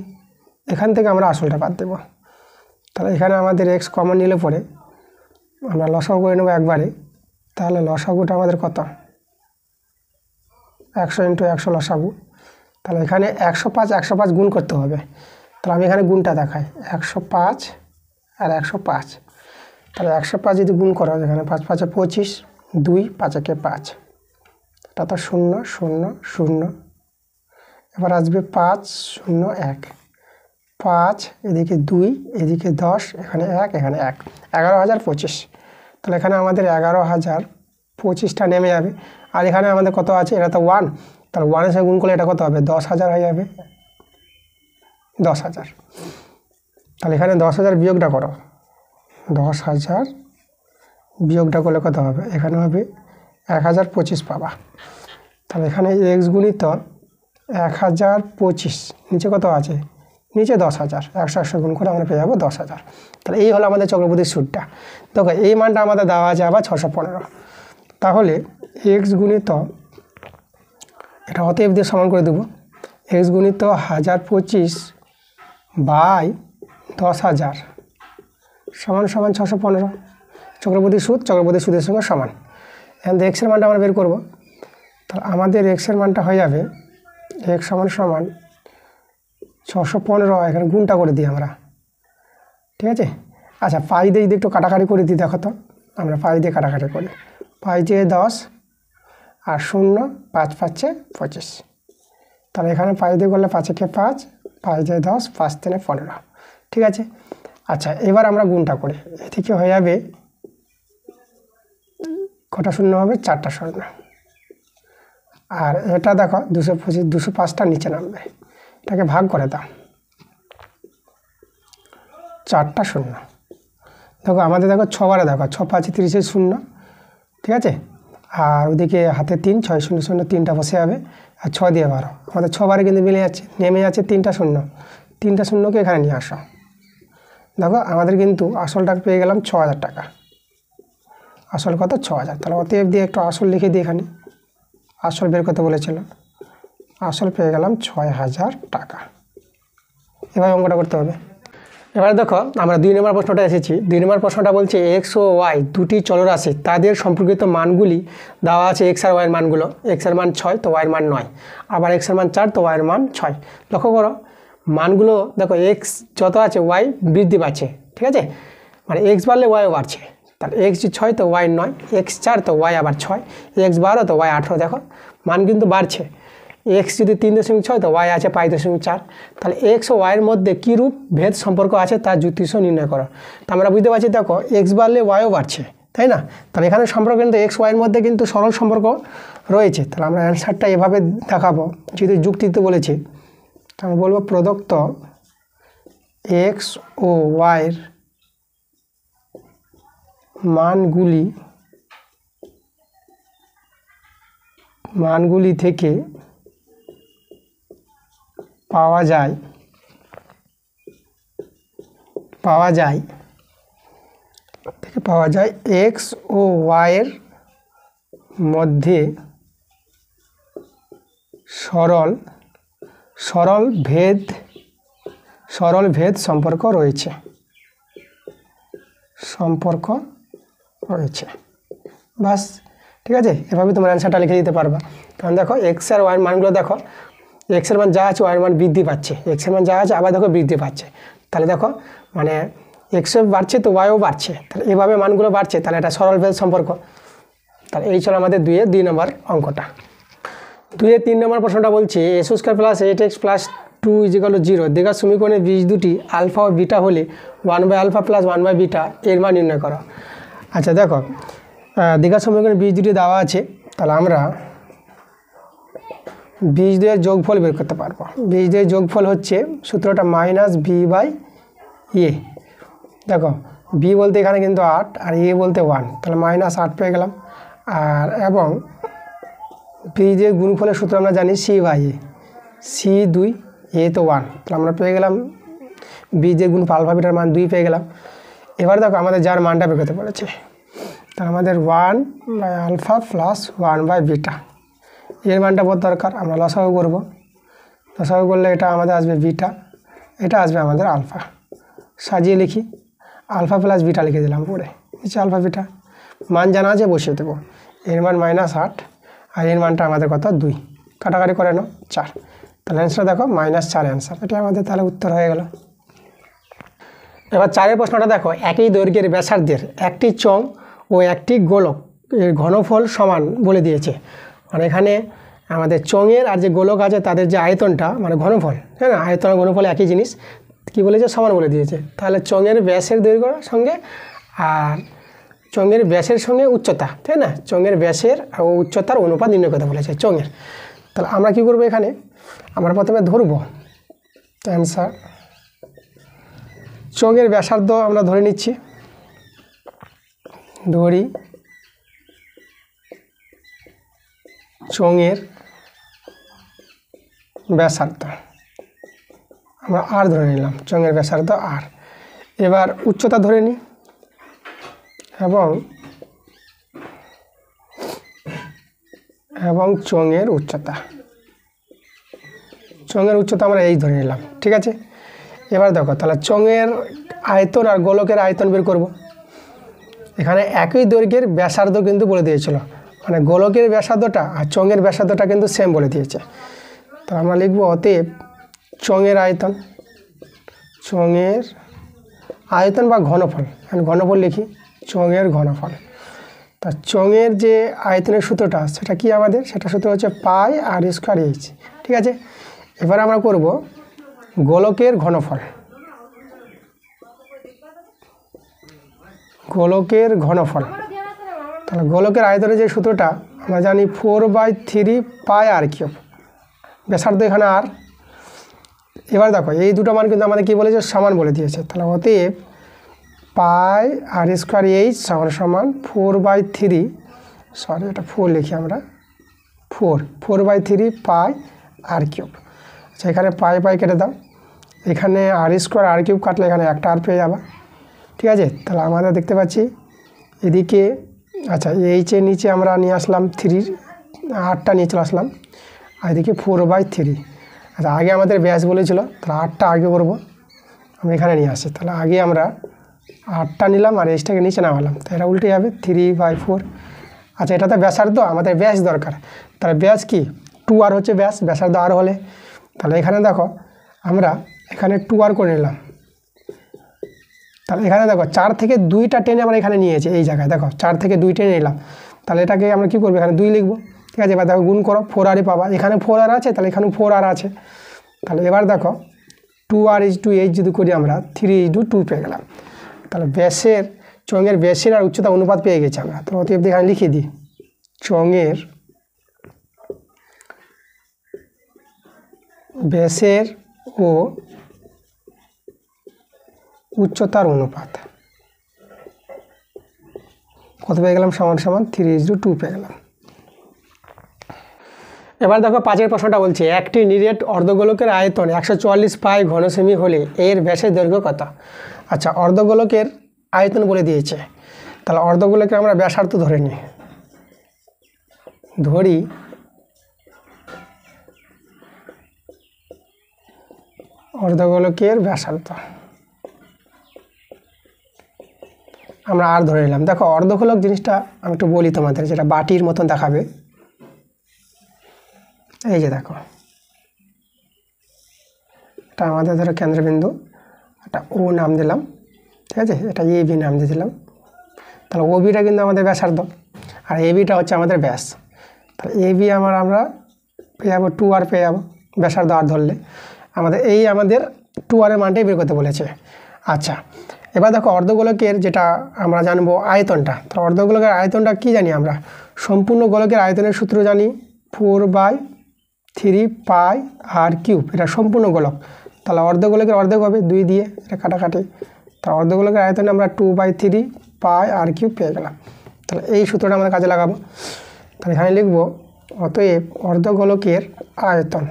Speaker 1: এখান থেকে আমরা আসলটা বাদ দেব। তাহলে এখানে আমাদের x কমন নিলে পরে আমরা লসাগু করে নেব একবারে। তাহলে লসাগুটা আমাদের কত? 100 × 100 লসাগু। তাহলে এখানে 105 গুণ করতে হবে। তাহলে আমি এখানে গুণটা দেখাই, 105 আর 105। তাহলে 105 যদি গুণ করা হয়, এখানে 5 × 5 = 25, 2 × 5 = 5, এটা তো 0 0 0। এবার আসবে 5 0 1, 5 এদিকে 2 এদিকে 10, এখানে 1 এখানে 1, 11,025। তাহলে এখানে আমাদের 11,025টা নেমে যাবে। আর এখানে আমাদের কত আছে, এটা তো 1, তাহলে 1 এর সাথে গুণ করলে এটা কত হবে, 10,000 হয়ে যাবে, 10,000। তাহলে এখানে 10,000 বিয়োগটা করো, 10,000 বিয়োগটা করলে কত হবে, এখানে হবে 1,025 পাবা। তাহলে এখানে এক্স গুণিত 1,025, নিচে কত আছে, নিচে 10,000, 100 গুণ করে আমরা পেয়ে যাবো 10,000। তাহলে এই হলো আমাদের চক্রবর্তী সূত্রটা। দেখো এই মানটা আমাদের দেওয়া আছে আবার 615। তাহলে এক্স গুণিত, এটা অতএব দিয়ে সমান করে দেবো, এক্স গুণিত 1025 বাই 10,000 সমান সমান 615। চক্রবর্তী সুদ চক্রবর্তী সুদের সঙ্গে সমান। এখন এক্সের মানটা আমরা বের করবো। তাহলে আমাদের এক্সের মানটা হয়ে যাবে এক্স সমান সমান 615, এখানে গুণটা করে দিই আমরা, ঠিক আছে। আচ্ছা পাই দিয়ে যদি একটু কাটাকাটি করে দিই, দেখো তো আমরা পাই দিয়ে কাটাকাটি করি, 5 দিয়ে 10 আর 0, 5 5 25। তাহলে এখানে পাই দিয়ে করলে 5 একে 5, 5 দিয়ে 10, 5 3 15, ঠিক আছে। আচ্ছা এবার আমরা গুণটা করি, এদিকে হয়ে যাবে কটা শূন্য হবে, 4টা শূন্য। আর এটা দেখো 225, 205টা নিচে নামবে, এটাকে ভাগ করে দাও, 4টা শূন্য। দেখো আমাদের দেখো 6 বারে দেখো, 6 5 30 0, ঠিক আছে। আর ওদিকে হাতে 3, 6 0 0, 3টা বসে যাবে, আর 6 দিয়ে 12, আমাদের 6 বারে কিন্তু মিলে যাচ্ছে, নেমে যাচ্ছে 3টা শূন্য, 3টা শূন্যকে এখানে নিয়ে আসো। দেখো আমাদের কিন্তু আসলটা পেয়ে গেলাম 6,000 টাকা, আসল কত 6,000। তাহলে অতএব দিয়ে একটু আসল লিখে দিই, এখানে আসল বের করতে বলেছিল, আসল পেয়ে গেলাম 6,000 টাকা। এবার অঙ্কটা করতে হবে। এবারে দেখো আমরা 2 নম্বর প্রশ্নটা এসেছি। 2 নম্বর প্রশ্নটা বলছে এক্স ও ওয়াই দুটি চলরাশি, তাদের সম্পর্কিত মানগুলি দেওয়া আছে, এক্স আর ওয়াইয়ের মানগুলো, এক্স এর মান 6 তো ওয়াইয়ের মান 9, আবার এক্স এর মান 4 তো ওয়াইয়ের মান 6। লক্ষ্য করো মানগুলো দেখো, এক্স যত আছে ওয়াই বৃদ্ধি পাচ্ছে, ঠিক আছে, মানে এক্স বাড়লে ওয়াইও বাড়ছে। তাহলে এক্স 6 তো ওয়াই 9, এক্স 4 তো ওয়াই আবার 6, এক্স 12 তো ওয়াই 18। দেখো মান কিন্তু বাড়ছে। এক্স যদি 3.6 তো ওয়াই আছে 5.4। তাহলে এক্স ও ওয়াইয়ের মধ্যে কী রূপ ভেদ সম্পর্ক আছে তার যুক্তিসহ নির্ণয় করো। তো আমরা বুঝতে পারছি দেখো এক্স বাড়লে ওয়াইও বাড়ছে, তাই না। তাহলে এখানে সম্পর্ক কিন্তু এক্স ওয়াইয়ের মধ্যে কিন্তু সরল সম্পর্ক রয়েছে। তাহলে আমরা অ্যান্সারটা এভাবে দেখাবো, যদি যুক্তি দিতে বলেছি তো আমি বলবো প্রদত্ত এক্স ও ওয়াইয়ের মানগুলি থেকে পাওয়া যায় এক্স ও ওয়াইয়ের মধ্যে সরল ভেদ সম্পর্ক রয়েছে। বাস, ঠিক আছে। এভাবে তোমার অ্যান্সারটা লিখে দিতে পারবা। কারণ দেখো এক্স আর ওয়াইয়ের মানগুলো দেখো, এক্সের মান যা আছে ওয়াইয়ের মান বৃদ্ধি পাচ্ছে, এক্সের মান যা আছে আবার দেখো বৃদ্ধি পাচ্ছে। তাহলে দেখো মানে এক্সও বাড়ছে তো ওয়াইও বাড়ছে, তাহলে এভাবে মানগুলো বাড়ছে, তাহলে এটা সরল ভেদ সম্পর্ক। তাহলে এই ছিল আমাদের 2 নম্বর অঙ্কটা। 3 নম্বর প্রশ্নটা বলছে x square plus 8x plus 2 = 0 দেখার সমীকরণের বীজ দুটি আলফা ও বিটা হলে 1/α প্লাস 1/β এর মান নির্ণয় করো। আচ্ছা দেখো দেখার সমীকরণের বীজ দুটি দেওয়া আছে, তাহলে আমরা বীজ দুয়ের যোগফল বের করতে পারবো। বীজ দুয়ের যোগফল হচ্ছে সূত্রটা -b/a। দেখো বি বলতে এখানে কিন্তু 8 আর এ বলতে 1, তাহলে -8 পেয়ে গেলাম। আর এবং বীজের গুণফলের সূত্র আমরা জানি c/a, c 2, এ তো 1, তাহলে আমরা পেয়ে গেলাম বীজের গুণ আলফা বিটার মান 2 পেয়ে গেলাম। এবার দেখো আমাদের যার মানটা বের করতে বলেছে, তাহলে আমাদের 1/α প্লাস 1/β এর মানটা বড় দরকার। আমরা লসাগু করব, লসাগু করলে এটা আমাদের আসবে বিটা, এটা আসবে আমাদের আলফা। সাজিয়ে লিখি, আলফা প্লাস বিটা লিখে দিলাম পরে, নিচে আলফা বিটা মান জানা আছে বসিয়ে দেবো। এর মান -8 আর এর মানটা আমাদের কত 2, কাটাকাটি করে নাও 4, তাহলে অ্যান্সার দেখো -4 অ্যান্সার, এটা আমাদের তাহলে উত্তর হয়ে গেল। এবার 4 প্রশ্নটা দেখো, একই দৈর্ঘ্যের ব্যাসার্ধের একটি চং ও একটি গোলক এর ঘনফল সমান বলে দিয়েছে। মানে এখানে আমাদের চঙের আর যে গোলক আছে তাদের যে আয়তনটা মানে ঘনফল, হ্যাঁ না, আয়তন আর ঘনফল একই জিনিস, কী বলেছে সমান বলে দিয়েছে। তাহলে চঙের ব্যাসের দৈর্ঘ্যের সঙ্গে আর চঙের ব্যাসের সঙ্গে উচ্চতা, তাই না, চঙের ব্যাসের আর উচ্চতার অনুপাত নির্ণয় করতে বলেছে চঙের। তাহলে আমরা কী করবো, এখানে আমরা প্রথমে ধরবো অ্যান্সার চঙের ব্যাসার্ধ আমরা ধরে নিচ্ছি, ধরি চঙের ব্যাসার্ধ আমরা আর ধরে নিলাম, চঙের ব্যাসার্ধ আর। এবার উচ্চতা ধরে নিই এবং চঙের উচ্চতা, চঙের উচ্চতা আমরা এই ধরে নিলাম, ঠিক আছে। এবার দেখো তাহলে চঙের আয়তন আর গোলকের আয়তন বের করব। এখানে একই দৈর্ঘ্যের ব্যাসার্ধ কিন্তু বলে দিয়েছিল, মানে গোলকের ব্যাসার্ধটা আর চঙের ব্যাসার্ধটা কিন্তু সেম বলে দিয়েছে। তাহলে আমরা লিখব অতএব চঙের আয়তন, চঙের আয়তন বা ঘনফল, ঘনফল লিখি চঙের ঘনফল। তা চঙের যে আয়তনের সূত্রটা সেটা কি আমাদের, সেটা সূত্র হচ্ছে পাই আর স্কোয়ার এইচ, ঠিক আছে। এবার আমরা করব গোলকের ঘনফল, গোলকের ঘনফল। তাহলে গোলকের আয়তনের যে সূত্রটা আমরা জানি 4/3 পাই আর কিউব, ব্যাসার্ধ এখানে আর। এবার দেখো এই দুটো মান কিন্তু আমাদের কী বলেছে, সমান বলে দিয়েছে। তাহলে অতএব পাই আর স্কোয়ার এইচ সমান সমান 4/3, সরি এটা 4 লিখি আমরা, 4/3 পাই আর কিউব। আচ্ছা এখানে পাই পাই কেটে দাও, এখানে আর স্কোয়ার আর কিউব কাটলে এখানে একটা আর পেয়ে যাবা, ঠিক আছে। তাহলে আমরা দেখতে পাচ্ছি এদিকে, আচ্ছা এইচের নিচে আমরা নিয়ে আসলাম 3, 8টা নিয়ে চলে আসলাম, আর এদিকে 4/3। আচ্ছা আগে আমাদের ব্যাস বলেছিল, তাহলে 8টা আগে করবো, আমি এখানে নিয়ে আসি। তাহলে আগে আমরা 8টা নিলাম আর এইচটাকে নিচে নামালাম, তো এটা উল্টে যাবে 3/4। আচ্ছা এটাতে ব্যাসার্ধ, আমাদের ব্যাস দরকার, তাহলে ব্যাস কি 2r হচ্ছে ব্যাস, ব্যাসার্ধ আর হলে। তাহলে এখানে দেখো আমরা এখানে 2r করে নিলাম। তাহলে এখানে দেখো 4 থেকে 2টা টেনে আমরা এখানে নিয়েছি, এই জায়গায় দেখো 4 থেকে 2 টেনে নিলাম। তাহলে এটাকে আমরা কী করবো, এখানে 2 লিখবো, ঠিক আছে। এবার দেখো গুণ করো, 4r পাবা, এখানে 4r আছে, তাহলে এখানে 4r আছে। তাহলে এবার দেখো 2r/8 যদি করি আমরা 3/2 পেয়ে গেলাম। তাহলে ব্যাসের, চঙের ব্যাসের আর উচ্চতা অনুপাত পেয়ে গেছি আমরা। তো অতএব এখানে লিখে দিই চঙের ব্যাসের ও উচ্চতার অনুপাত কত পেয়ে গেলাম, সমান সমান 3/2 পেয়ে গেলাম। এবার দেখো 5এর প্রশ্নটা বলছে একটি নিরেট অর্ধগোলকের আয়তন 144 পাই ঘনসেমি হলে এর ব্যাসের দৈর্ঘ্য কত। আচ্ছা অর্ধগোলকের আয়তন বলে দিয়েছে, তাহলে অর্ধগোলকের আমরা ব্যাসার্ধ ধরে নিই, ধরি অর্ধগোলকের ব্যাসার্ধ আমরা আর ধরে নিলাম। দেখো অর্ধগোলক জিনিসটা আমি একটু বলি তোমাদের, যেটা বাটির মতন দেখাবে, এই যে দেখো এটা আমাদের ধরো কেন্দ্রবিন্দু, এটা ও নাম দিলাম, ঠিক আছে, এটা এবি নাম দিয়ে দিলাম। তাহলে ওবিটা কিন্তু আমাদের ব্যাসার্ধ আর এবিটা হচ্ছে আমাদের ব্যাস। তাহলে এবি আমরা পেয়ে যাবো 2r পেয়ে যাবো, ব্যাসার্ধ আর ধরলে আমাদের আমাদের 2r-এর মানটাই বের করতে বলেছে। আচ্ছা এবার দেখো অর্ধগোলকের যেটা আমরা জানবো আয়তনটা, তো অর্ধগোলকের আয়তনটা কি জানি আমরা, সম্পূর্ণ গোলকের আয়তনের সূত্র জানি 4/3 পাই আর কিউব, এটা সম্পূর্ণ গোলক। তাহলে অর্ধগোলকের অর্ধেক হবে 2 দিয়ে, এটা কাটাকাটি। তাহলে অর্ধগোলকের আয়তনে আমরা 2/3 পাই আর কিউব পেয়ে গেলাম। তাহলে এই সূত্রটা আমরা কাজে লাগাবো। তাহলে এখানে লিখবো অতএব অর্ধগোলকের আয়তন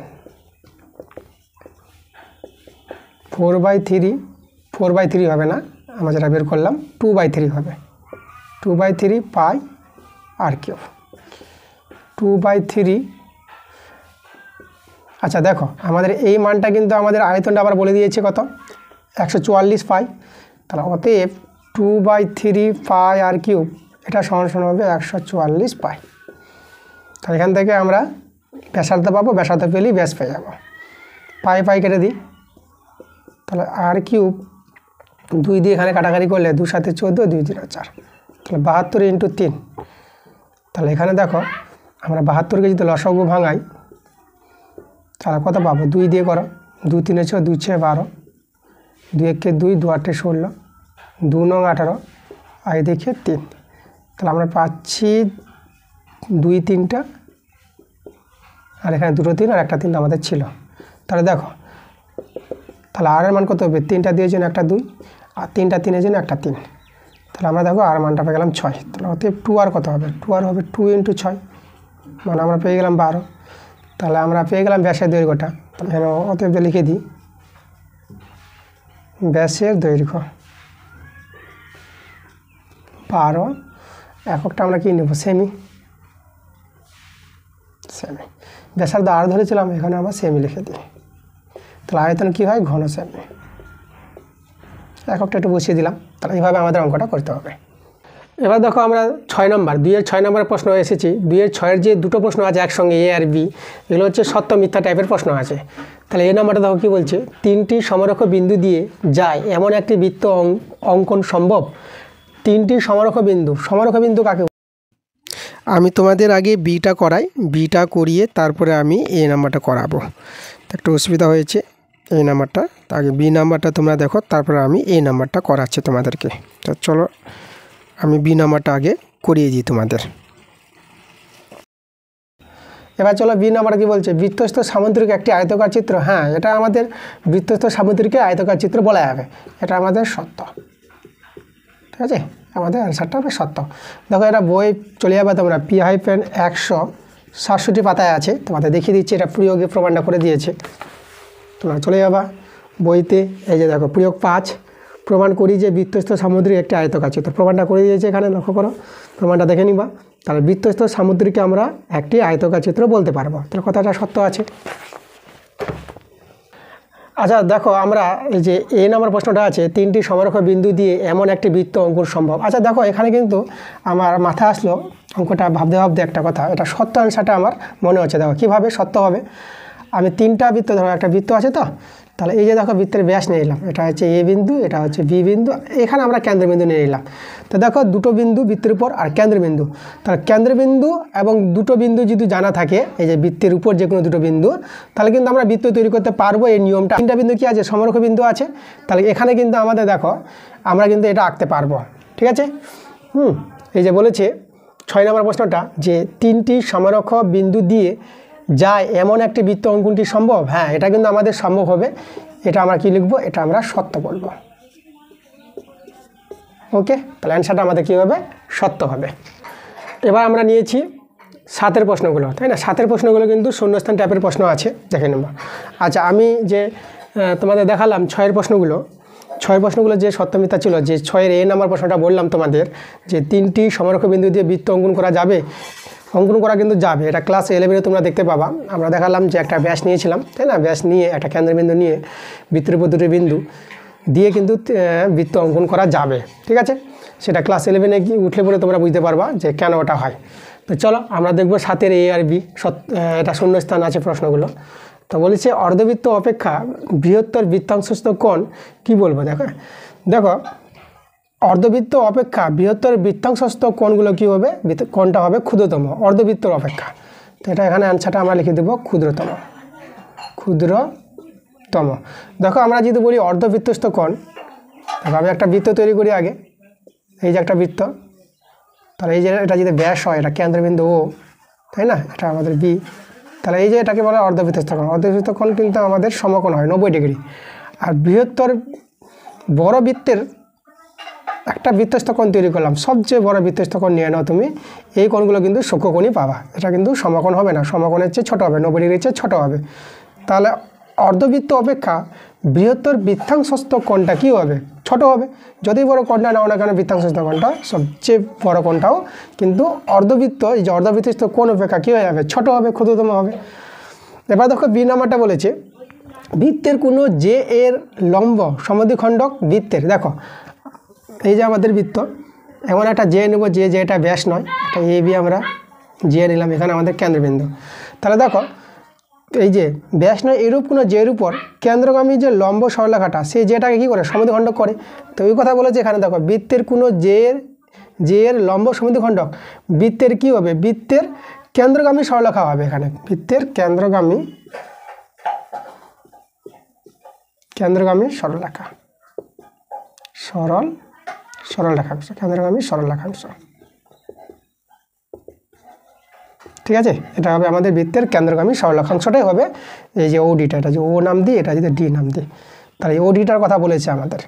Speaker 1: 4/3 হবে না, আমরা যেটা বের করলাম 2/3 হবে, 2/3 পাই আর কিউব, 2/3। আচ্ছা দেখো আমাদের এই মানটা কিন্তু আমাদের আয়তনটা আবার বলে দিয়েছে কত, 144 পাই। তাহলে অতএব 2/3 পাই আর কিউব এটা সমান সমান হবে 144 পাই। তাহলে এখান থেকে আমরা ব্যাসার্ধ পাবো, ব্যাসার্ধ পেলেই ব্যাস পেয়ে যাবো। পাই পাই কেটে দিই, তাহলে আর কিউব 2 দিয়ে এখানে কাটাকাটি করলে 2 × 7 = 14, 2 × 4, তাহলে 72 × 3। তাহলে এখানে দেখো আমরা 72কে যদি লসাগু ভাঙাই তাহলে কত পাবো? 2 দিয়ে করো, 2 3 6, 2 6 12, 2 1 2, 2 8 16, 2 9 18, আর দেখে 3। তাহলে আমরা পাচ্ছি 2 3টা, আর এখানে 2টো 3 আর একটা 3 আমাদের ছিল। তাহলে দেখো, তাহলে আর এর মান কত হবে? 3টা দিয়ে জন্য একটা 2, আর 3টা 3 এর জন্য একটা 3। তাহলে আমরা দেখো আর মানটা পেয়ে গেলাম 6। তাহলে অতএব 2 আর কত হবে? 2 আর হবে 2 × 6, মানে আমরা পেয়ে গেলাম 12। তাহলে আমরা পেয়ে গেলাম ব্যাসের দৈর্ঘ্যটা। তাহলে এখানে অতএব লিখে দিই ব্যাসের দৈর্ঘ্য 12। এককটা আমরা কি নেব? সেমি। ব্যাসার্ধ আর ধরেছিলাম, এখানে আমরা সেমি লিখে দিই। তাহলে আয়তন কী হয়? ঘন সেমি। এককটা একটু বসিয়ে দিলাম। তাহলে এইভাবে আমাদের অঙ্কটা করতে হবে। এবার দেখো আমরা 6 নম্বর 2-এর 6 নম্বরের প্রশ্ন এসেছি। 2-এর 6-এর যে দুটো প্রশ্ন আছে একসঙ্গে, এ আর বি, এগুলো হচ্ছে সত্য মিথ্যা টাইপের প্রশ্ন আছে। তাহলে এই নাম্বারটা দেখো কী বলছে? 3টি সমরক্ষ বিন্দু দিয়ে যায় এমন একটি বৃত্ত অঙ্কন সম্ভব। 3টি সমরক্ষ বিন্দু কাকে? আমি তোমাদের আগে বিটা করাই, বিটা করিয়ে তারপরে আমি এ নাম্বারটা করাবো। একটু অসুবিধা হয়েছে এই নাম্বারটা, আগে বি নাম্বারটা তোমরা দেখো, তারপরে আমি এই নাম্বারটা করাচ্ছি তোমাদেরকে। তো চলো আমি বি নাম্বারটা আগে করিয়ে দিই তোমাদের। এবার চলো বি নাম্বার কি বলছে? বৃত্তস্থ সামুদ্রিক একটি আয়তকার চিত্র। হ্যাঁ, এটা আমাদের বৃত্তস্থ সামুদ্রিকে আয়তকার চিত্র বলা যাবে, এটা আমাদের সত্য। ঠিক আছে, আমাদের অ্যান্সারটা হবে সত্য। দেখো এটা বই চলে যাবে তোমরা P-167 পাতায় আছে, তোমাদের দেখিয়ে দিচ্ছি। এটা প্রয়োগে প্রমাণটা করে দিয়েছে, তোমরা চলে যাবা বইতে। এই যে দেখো প্রয়োগ 5, প্রমাণ করি যে বৃত্তস্থ সামুদ্রিক একটি আয়তকার চিত্র। প্রমাণটা করে দিয়েছে এখানে, লক্ষ্য করো, প্রমাণটা দেখে নিবা। তাহলে বৃত্তস্থ সামুদ্রিককে আমরা একটি আয়তকার চিত্র বলতে পারবো। তাহলে কথাটা সত্য আছে। আচ্ছা দেখো, আমরা এই যে এ নম্বর প্রশ্নটা আছে, 3টি সমরক্ষ বিন্দু দিয়ে এমন একটি বৃত্ত অঙ্কন সম্ভব। আচ্ছা দেখো, এখানে কিন্তু আমার মাথায় আসলো অঙ্কটা ভাবতে ভাবতে একটা কথা, এটা সত্য অ্যান্সারটা আমার মনে হচ্ছে। দেখো কীভাবে সত্য হবে? আমি 3টা বৃত্ত, ধরো একটা বৃত্ত আছে, তো তাহলে এই যে দেখো বৃত্তের ব্যাস নিয়ে নিলাম, এটা হচ্ছে এ বিন্দু, এটা হচ্ছে বি বিন্দু, এখানে আমরা কেন্দ্রবিন্দু নিয়ে নিলাম। তো দেখো দুটো বিন্দু বৃত্তের উপর আর কেন্দ্রবিন্দু, তাহলে কেন্দ্রবিন্দু এবং দুটো বিন্দু যদি জানা থাকে, এই যে বৃত্তের উপর যে কোনো দুটো বিন্দু, তাহলে কিন্তু আমরা বৃত্ত তৈরি করতে পারবো। এই নিয়মটা, 3টা বিন্দু কি আছে? সমরক্ষ বিন্দু আছে। তাহলে এখানে কিন্তু আমাদের দেখো আমরা কিন্তু এটা আঁকতে পারবো। ঠিক আছে, এই যে বলেছে 6 নম্বর প্রশ্নটা যে 3টি সমরক্ষ বিন্দু দিয়ে যায় এমন একটি বৃত্ত অঙ্কনটি সম্ভব। হ্যাঁ, এটা কিন্তু আমাদের সম্ভব হবে। এটা আমরা কি লিখবো? এটা আমরা সত্য বলবো। ওকে, তাহলে অ্যান্সারটা আমাদের কী হবে? সত্য হবে। এবার আমরা নিয়েছি 7-এর প্রশ্নগুলো, তাই না? 7-এর প্রশ্নগুলো কিন্তু শূন্যস্থান টাইপের প্রশ্ন আছে, দেখে নেব। আচ্ছা, আমি যে তোমাদের দেখালাম 6-এর প্রশ্নগুলো, 6 প্রশ্নগুলো যে সত্য মিথ্যা ছিল, যে 6-এর এ নাম্বার প্রশ্নটা বললাম তোমাদের যে 3টি সমরক্ষ বিন্দু দিয়ে বৃত্ত অঙ্কন করা যাবে, অঙ্কন করা কিন্তু যাবে। এটা ক্লাস 11-এ তোমরা দেখতে পাবা। আমরা দেখালাম যে একটা ব্যাস নিয়েছিলাম, তাই না? ব্যাস নিয়ে একটা কেন্দ্রবিন্দু নিয়ে বৃত্তের উপর দুটো বিন্দু দিয়ে কিন্তু বৃত্ত অঙ্কন করা যাবে। ঠিক আছে, সেটা ক্লাস 11-এ উঠলে পরে তোমরা বুঝতে পারবা যে কেন ওটা হয়। তো চলো আমরা দেখবো 7-এর এ আর বি, এটা শূন্যস্থান আছে প্রশ্নগুলো। তো বলেছে অর্ধবৃত্ত অপেক্ষা বৃহত্তর বৃত্তাংশস্থ কোণ কি বলবো? দেখো অর্ধবৃত্ত অপেক্ষা বৃহত্তর বৃত্তাংশস্থ কোণগুলো কী হবে? কোণটা হবে ক্ষুদ্রতম অর্ধবৃত্তর অপেক্ষা। তো এটা এখানে অ্যান্সারটা আমরা লিখে দেবো ক্ষুদ্রতম। দেখো আমরা যদি বলি অর্ধবৃত্তস্থ কোণ, দেখো আমি একটা বৃত্ত তৈরি করি আগে। এই যে একটা বৃত্ত, তাহলে এই যে এটা যদি ব্যাস হয়, এটা কেন্দ্রবিন্দু ও, তাই না? এটা আমাদের বি। তাহলে এই যে এটাকে বলে অর্ধবৃত্তস্থ কোণ। অর্ধবৃত্ত কোণ কিন্তু আমাদের সমকোণ হয় 90 ডিগ্রি। আর বৃহত্তর বড় বৃত্তের একটা বৃত্তস্থ কোণ তৈরি করলাম, সবচেয়ে বড় বৃত্তস্থ কোণ নিয়ে নাও তুমি, এই কোণগুলো কিন্তু সূক্ষ্মকোণই পাবা। এটা কিন্তু সমকোণ হবে না, সমকোণের চেয়ে ছোটো হবে, 90 ডিগ্রির চেয়ে ছোটো হবে। তাহলে অর্ধবৃত্ত অপেক্ষা বৃহত্তর বৃত্তাংশস্থ কোণটা কী হবে? ছোট হবে। যদি বড় কোণটা নাও না কেন, বৃত্তাংশস্থ কোণটা সবচেয়ে বড় কোণটাও কিন্তু অর্ধবৃত্ত, এই যে অর্ধবৃত্তস্থ কোণ অপেক্ষা কী হয়ে যাবে? ছোট হবে, ক্ষুদ্রতম হবে। এবার দেখো বি নাম্বারটা বলেছে বৃত্তের কোনো যে এর লম্ব সমদ্বিখণ্ডক বৃত্তের। দেখো এই যে আমাদের বৃত্ত, এমন একটা জে নেব, যে এটা ব্যাস নয়, একটা এ বি আমরা জে নিলাম, এখানে আমাদের কেন্দ্রবিন্দু। তাহলে দেখো এই যে ব্যাস নয় এরূপ কোনো জের উপর কেন্দ্রগামী যে লম্ব সরলরেখাটা, সে যেটাকে কী করে? সমদ্বিখণ্ডক করে। তো ওই কথা বলেছে এখানে। দেখো বৃত্তের কোনো জে এর লম্ব সমদ্বিখণ্ডক বৃত্তের কী হবে? বৃত্তের কেন্দ্রগামী সরলরেখা হবে এখানে, বৃত্তের কেন্দ্রগামী সরলরেখা, সরল রেখাংশ, কেন্দ্রগামী সরল রেখাংশ। ঠিক আছে, এটা হবে আমাদের বৃত্তের কেন্দ্রগামী সরল রেখাংশটাই হবে এই যে ওডিটা, এটা যে ও নাম দিই, এটা যদি ডি নাম দিই, তাহলে ওডিটার কথা বলেছে আমাদের।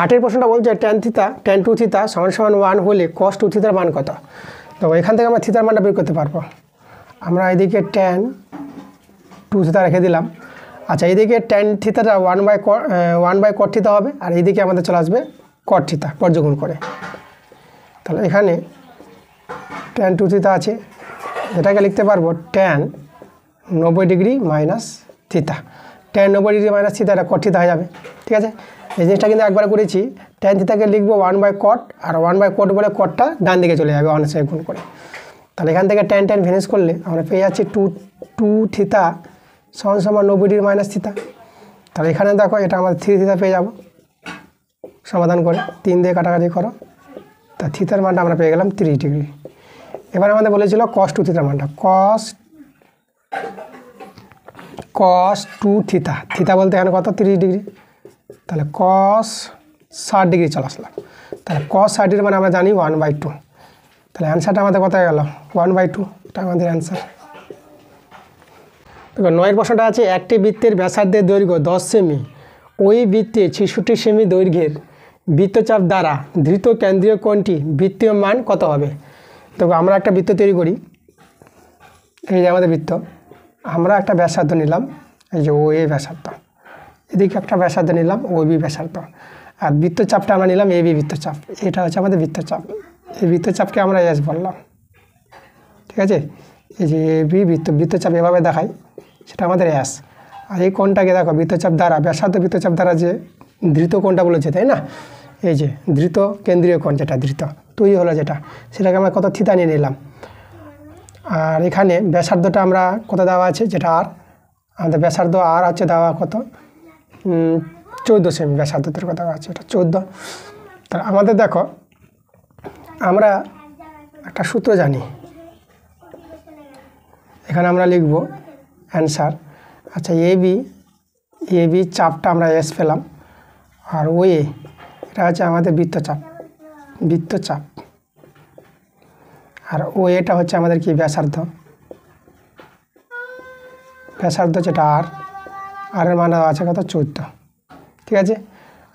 Speaker 1: 8 প্রশ্নটা বলছে tan 2 থিটা = 1 হলে cos 2 থিটার মান কত। তো এখান থেকে আমরা থিটার মানটা বের করতে পারবো। আমরা এদিকে tan 2 থিটা রেখে দিলাম। আচ্ছা, এইদিকে tan থিটাটা 1/cot থিটা হবে, আর এইদিকে আমাদের চলে আসবে cot থিটা পর্যগুণ করে। তাহলে এখানে tan 2 থিটা আছে, এটাকে লিখতে পারবো tan 90 degree minus theta. tan 90 degree minus theta, এটা cot থিটা হয়ে যাবে। ঠিক আছে, এই জিনিসটা কিন্তু একবার করেছি। tan থিটাকে লিখবো 1/cot, আর 1/cot বলে cotটা ডান দিকে চলে যাবে 1 এর গুণ করে। তাহলে এখান থেকে tan ভেনিস করলে আমরা পেয়ে যাচ্ছি 2 থিটা = 90 ডিগ্রি মাইনাস থিটা। তাহলে এখানে দেখো এটা আমাদের 3 থিটা পেয়ে যাব সমাধান করে, 3 দিয়ে কাটাকাটি করো, তা থিটার মানটা আমরা পেয়ে গেলাম 30 ডিগ্রি। এবার আমাদের বলেছিল cos 2 থিটার মানটা, cos 2 থিটা, থিটা বলতে এখানে কত 30 ডিগ্রি, তাহলে cos 60 ডিগ্রি চলে আসলাম। তাহলে cos 60 ডিগ্রি মানে আমরা জানি 1/2। তাহলে অ্যান্সারটা আমাদের কোথায় গেল 1/2, এটা আমাদের অ্যান্সার। দেখো 9 প্রশ্নটা আছে, একটি বৃত্তের ব্যাসার্ধের দৈর্ঘ্য 10 সেমি, ওই বৃত্তে 66 সেমি দৈর্ঘ্যের বৃত্তচাপ দ্বারা ধৃত কেন্দ্রীয় কোণটি বৃত্তীয় মান কত হবে। তো আমরা একটা বৃত্ত তৈরি করি, এই যে আমাদের বৃত্ত, আমরা একটা ব্যাসার্ধ নিলাম, এই যে OA ব্যাসার্ধ, এদিকে একটা ব্যাসার্ধ নিলাম OB ব্যাসার্ধ, আর বৃত্তচাপটা আমরা নিলাম AB বৃত্তচাপ, এটা হচ্ছে আমাদের বৃত্তচাপ। এই বৃত্তচাপকে আমরা S বললাম। ঠিক আছে, এই যে AB বৃত্তচাপ এভাবে দেখায়, সেটা আমাদের S। আর এই কোণটাকে দেখো বৃত্তচাপ দ্বারা, ব্যাসার্ধ বৃত্তচাপ দ্বারা যে ধৃত কোণটা বলেছে, তাই না, এই যে ধৃত কেন্দ্রীয় কোণ, যেটা ধৃত তৈরি হলো যেটা, সেটাকে আমরা কত থিটা নিয়ে নিলাম। আর এখানে ব্যাসার্ধটা আমরা কত দেওয়া আছে, যেটা আর আমাদের ব্যাসার্ধ আর হচ্ছে দেওয়া কত 14 সেমি, ব্যাসার্ধের কথা আছে এটা 14। তাহলে আমাদের দেখো আমরা একটা সূত্র জানি, এখানে আমরা লিখব অ্যান্সার। আচ্ছা, এবি চাপটা আমরা S পেলাম, আর OA এটা হচ্ছে আমাদের বৃত্তচাপ, আর OAটা হচ্ছে আমাদের কি ব্যাসার্ধ, যেটা আর এর মান আছে কত 14। ঠিক আছে,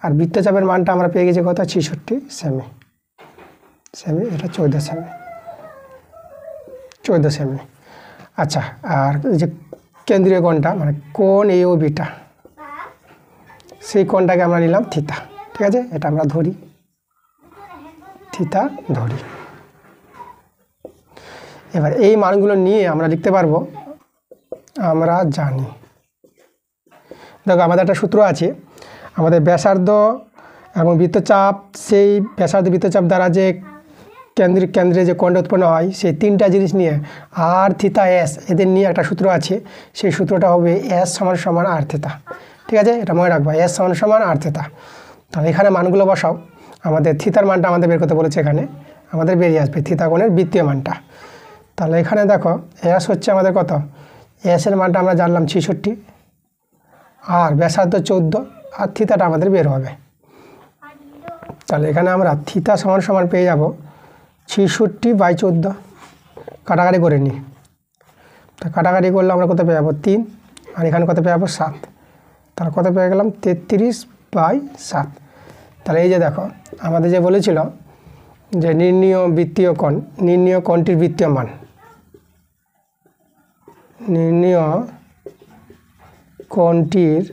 Speaker 1: আর বৃত্তচাপের মানটা আমরা পেয়ে গেছি কত 66 সেমি, এটা 14 সেমি। আচ্ছা, আর এই যে কেন্দ্রীয় কোণটা মানে কোণ AOBটা, সেই কোণটাকে আমরা নিলাম থিটা। ঠিক আছে, এটা আমরা ধরি, থিটা ধরি। এবার এই মানগুলো নিয়ে আমরা লিখতে পারবো, আমরা জানি, দেখো আমাদের একটা সূত্র আছে, আমাদের ব্যাসার্ধ এবং বৃত্তচাপ, সেই ব্যাসার্ধ বৃত্তচাপ দ্বারা যে কেন্দ্রে যে কোণটা উৎপন্ন হয়, সেই 3টা জিনিস নিয়ে আর থিটা S এদের নিয়ে একটা সূত্র আছে, সেই সূত্রটা হবে S = r থিটা। ঠিক আছে, এটা মনে রাখবো, S = r থিটা। তাহলে এখানে মানগুলো বসাও, আমাদের থিটার মানটা আমাদের বের করতে বলেছে, এখানে আমাদের বেরিয়ে আসবে থিটা কোণের বৃত্তীয় মানটা। তাহলে এখানে দেখো S হচ্ছে আমাদের কত, S এর মানটা আমরা জানলাম 66, আর ব্যাসার্ধ 14, আর থিটাটা আমাদের বের হবে। তাহলে এখানে আমরা থিটা = পেয়ে যাব 66/14, কাটাকাটি করে নিই। তো কাটাকাটি করলে আমরা কত পেয়ে যাবো 3, আর এখানে কত পেয়ে যাবো 7, তাহলে কত পেয়ে গেলাম 33/7। তাহলে এই যে দেখো আমাদের যে বলেছিল যে নির্ণীয় কোণটির বৃত্তীয় মান, নির্ণীয় কোণটির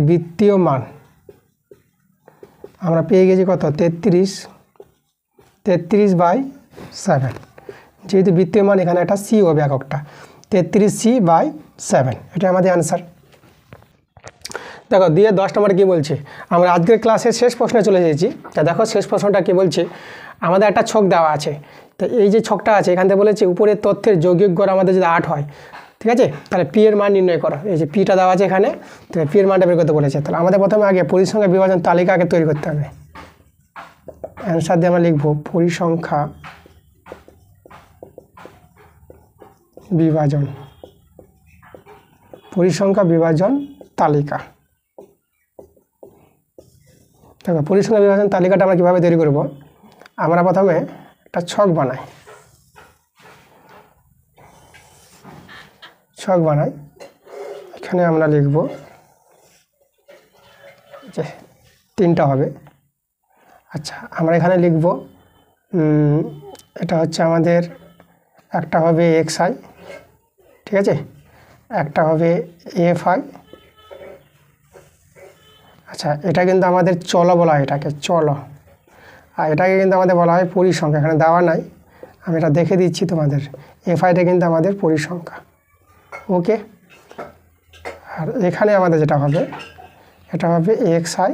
Speaker 1: বৃত্তীয় মান আমরা পেয়ে গেছি কত 33/7, যেহেতু বৃত্তীয় মান এখানে একটা সি হবে এককটা, 33c/7, এটা আমাদের অ্যান্সার। দেখো দিয়ে 10 নম্বরে কী বলছে, আমরা আজকের ক্লাসের শেষ প্রশ্নে চলে এসেছি। তা দেখো শেষ প্রশ্নটা কী বলছে, আমাদের একটা ছক দেওয়া আছে, তো এই যে ছকটা আছে এখান থেকে বলেছে উপরের তথ্যের যৌগিক গড় আমাদের যদি 8 হয়, ঠিক আছে, তাহলে পি এর মান নির্ণয় করো। এই যে পিটা দেওয়া আছে এখানে, তো পি এর মানটা বের করতে বলেছে। তাহলে আমাদের প্রথমে আগে পরিসংখ্যা বিভাজন তালিকা আগে তৈরি করতে হবে। অ্যান্সার দিয়ে আমরা লিখব পরিসংখ্যা বিভাজন, পরিসংখ্যা বিভাজন তালিকা। দেখো পরিসংখ্যা বিভাজন তালিকাটা আমরা কীভাবে তৈরি করব, আমরা প্রথমে একটা ছক বানাই, এখানে আমরা লিখব যে 3টা হবে। আচ্ছা আমরা এখানে লিখব এটা হচ্ছে আমাদের একটা হবে xi, ঠিক আছে, একটা হবে fi। আচ্ছা এটা কিন্তু আমাদের চলো বলা হয়, এটাকে চলো, আর এটাকে কিন্তু আমাদের বলা হয় পরিসংখ্যা। এখানে দেওয়া নাই, আমি এটা দেখে দিচ্ছি তোমাদের। fiটা কিন্তু আমাদের পরিসংখ্যা, ওকে। আর এখানে আমাদের যেটা হবে এটা হবে xi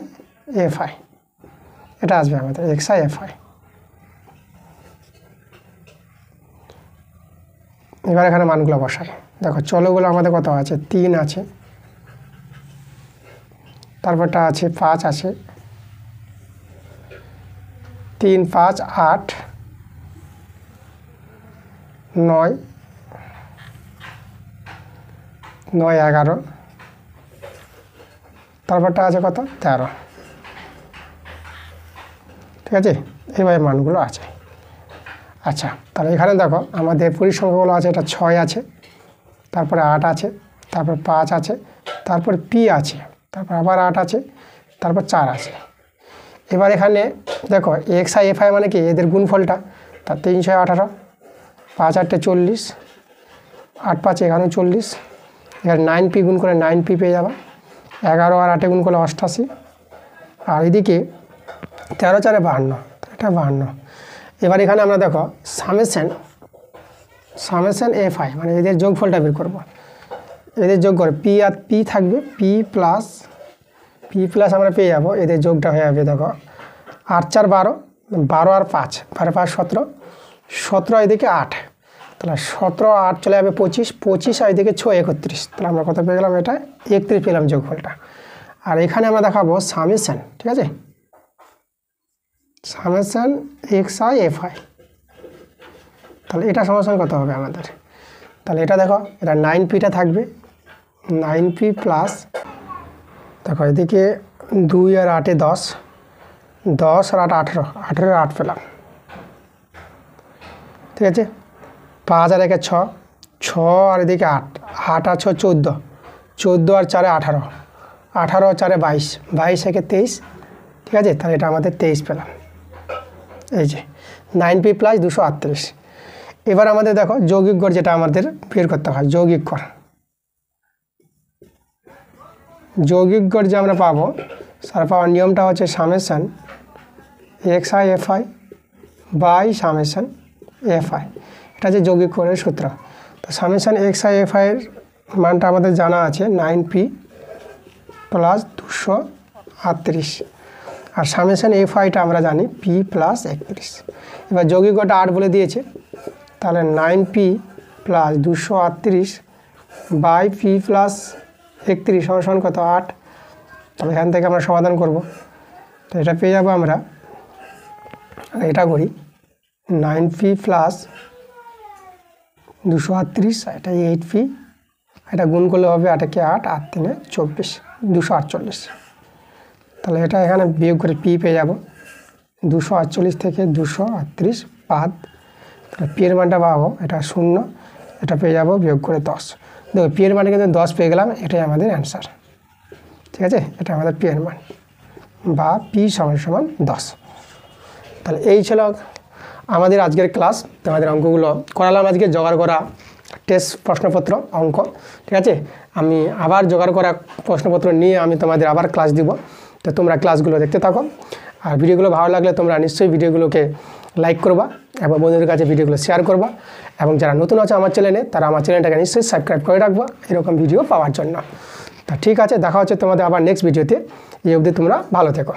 Speaker 1: fi, এটা আসবে আমাদের xi fi। এবার এখানে মানগুলো বসাই। দেখো চলগুলো আমাদের কত আছে, 3 আছে, তারপরটা আছে 5 আছে, 3 5 8 9 9 11, তারপরটা আছে কত 13, ঠিক আছে, এইভাবে মানগুলো আছে। আচ্ছা তাহলে এখানে দেখো আমাদের পরিসংখ্যাগুলো আছে, এটা 6 আছে, তারপরে 8 আছে, তারপর 5 আছে, তারপর পি আছে, তারপর আবার 8 আছে, তারপর 4 আছে। এবার এখানে দেখো xi fi মানে কি এদের গুণফলটা, তার 3 6 18, 5 8 40, 8 5 41, এবার 9p গুণ করে 9p পেয়ে যাবা, 11 আর 8 গুণ করলে 88, আর এদিকে 13 4 52, এটা 52। এবার এখানে আমরা দেখো সামেশন fi মানে এদের যোগফলটা বের করব। এদের যোগ করে পি আর পি থাকবে, পি প্লাস আমরা পেয়ে যাবো, এদের যোগটা হয়ে যাবে দেখো 8 4 12, 12 আর 5, 12 5 17, 17 এদিকে 8, তাহলে 17 8 চলে যাবে 25, 25 আর এদিকে 6 31, তাহলে আমরা কত পেয়ে গেলাম, এটা 31 পেলাম যোগফলটা। আর এখানে আমরা দেখাবো সামেশন, ঠিক আছে, সামেশন xi fi, তাহলে এটা সমান কত হবে আমাদের, তাহলে এটা দেখো এটা 9pটা থাকবে, 9p প্লাস দেখো এদিকে 2 আর 8 10, 10 আর 8 18, 18 8 পেলাম, ঠিক আছে, 5 আর 1 6, 6 আর এদিকে 8, 8 আর 6 14, 14 আর 4 18, 18 আর 4 22, 22 থেকে 23, ঠিক আছে, তাহলে এটা আমাদের 23 পেলাম। এই যে 9p প্লাস 238। এবার আমাদের দেখো যৌগিক গড় যেটা আমাদের বের করতে হয়, যৌগিক গড় যে আমরা পাবো, তার পাওয়ার নিয়মটা হচ্ছে summation xi fi by summation fi, এটা যে যৌগিক গড়ের সূত্র। তো সামেশন xi fi এর মানটা আমাদের জানা আছে 9p প্লাস 238, আর সামেশন fiটা আমরা জানি p প্লাস 31। এবার যৌগিক গড়টা 8 বলে দিয়েছে, তাহলে 9p plus 238 by p plus 31 সমান কত 8। তাহলে এখান থেকে আমরা সমাধান করব, তো এটা পেয়ে যাবো আমরা, এটা করি 9p প্লাস 238, এটা 8p, এটা গুণ করলে হবে 8 কে 8, 8 3 24, 248। তাহলে এটা এখানে বিয়োগ করে p পেয়ে যাব, 248 থেকে 238 বাদ, তাহলে p এর মানটা পাবো এটা 0, এটা পেয়ে যাবো বিয়োগ করে 10। দেখো p এর মানে কিন্তু 10 পেয়ে গেলাম, এটাই আমাদের অ্যান্সার, ঠিক আছে, এটা আমাদের p এর মান বা p সমান 10। তাহলে এই ছিল আমাদের আজকের ক্লাস। তোমাদের অঙ্কগুলো করালাম আজকে, জোগাড় করা টেস্ট প্রশ্নপত্র অঙ্ক, ঠিক আছে। আমি আবার জোগাড় করা প্রশ্নপত্র নিয়ে আমি তোমাদের আবার ক্লাস দিব, তো তোমরা ক্লাসগুলো দেখতে থাকো। আর ভিডিওগুলো ভালো লাগলে তোমরা নিশ্চয়ই ভিডিওগুলোকে লাইক করবা এবং বন্ধুদের কাছে ভিডিওগুলো শেয়ার করবা, এবং যারা নতুন আছে আমার চ্যানেলে তারা আমার চ্যানেলটাকে নিশ্চয়ই সাবস্ক্রাইব করে রাখবা এরকম ভিডিও পাওয়ার জন্য। তা ঠিক আছে, দেখা হচ্ছে তোমাদের আবার নেক্সট ভিডিওতে। এই অবধি তোমরা ভালো থেকো।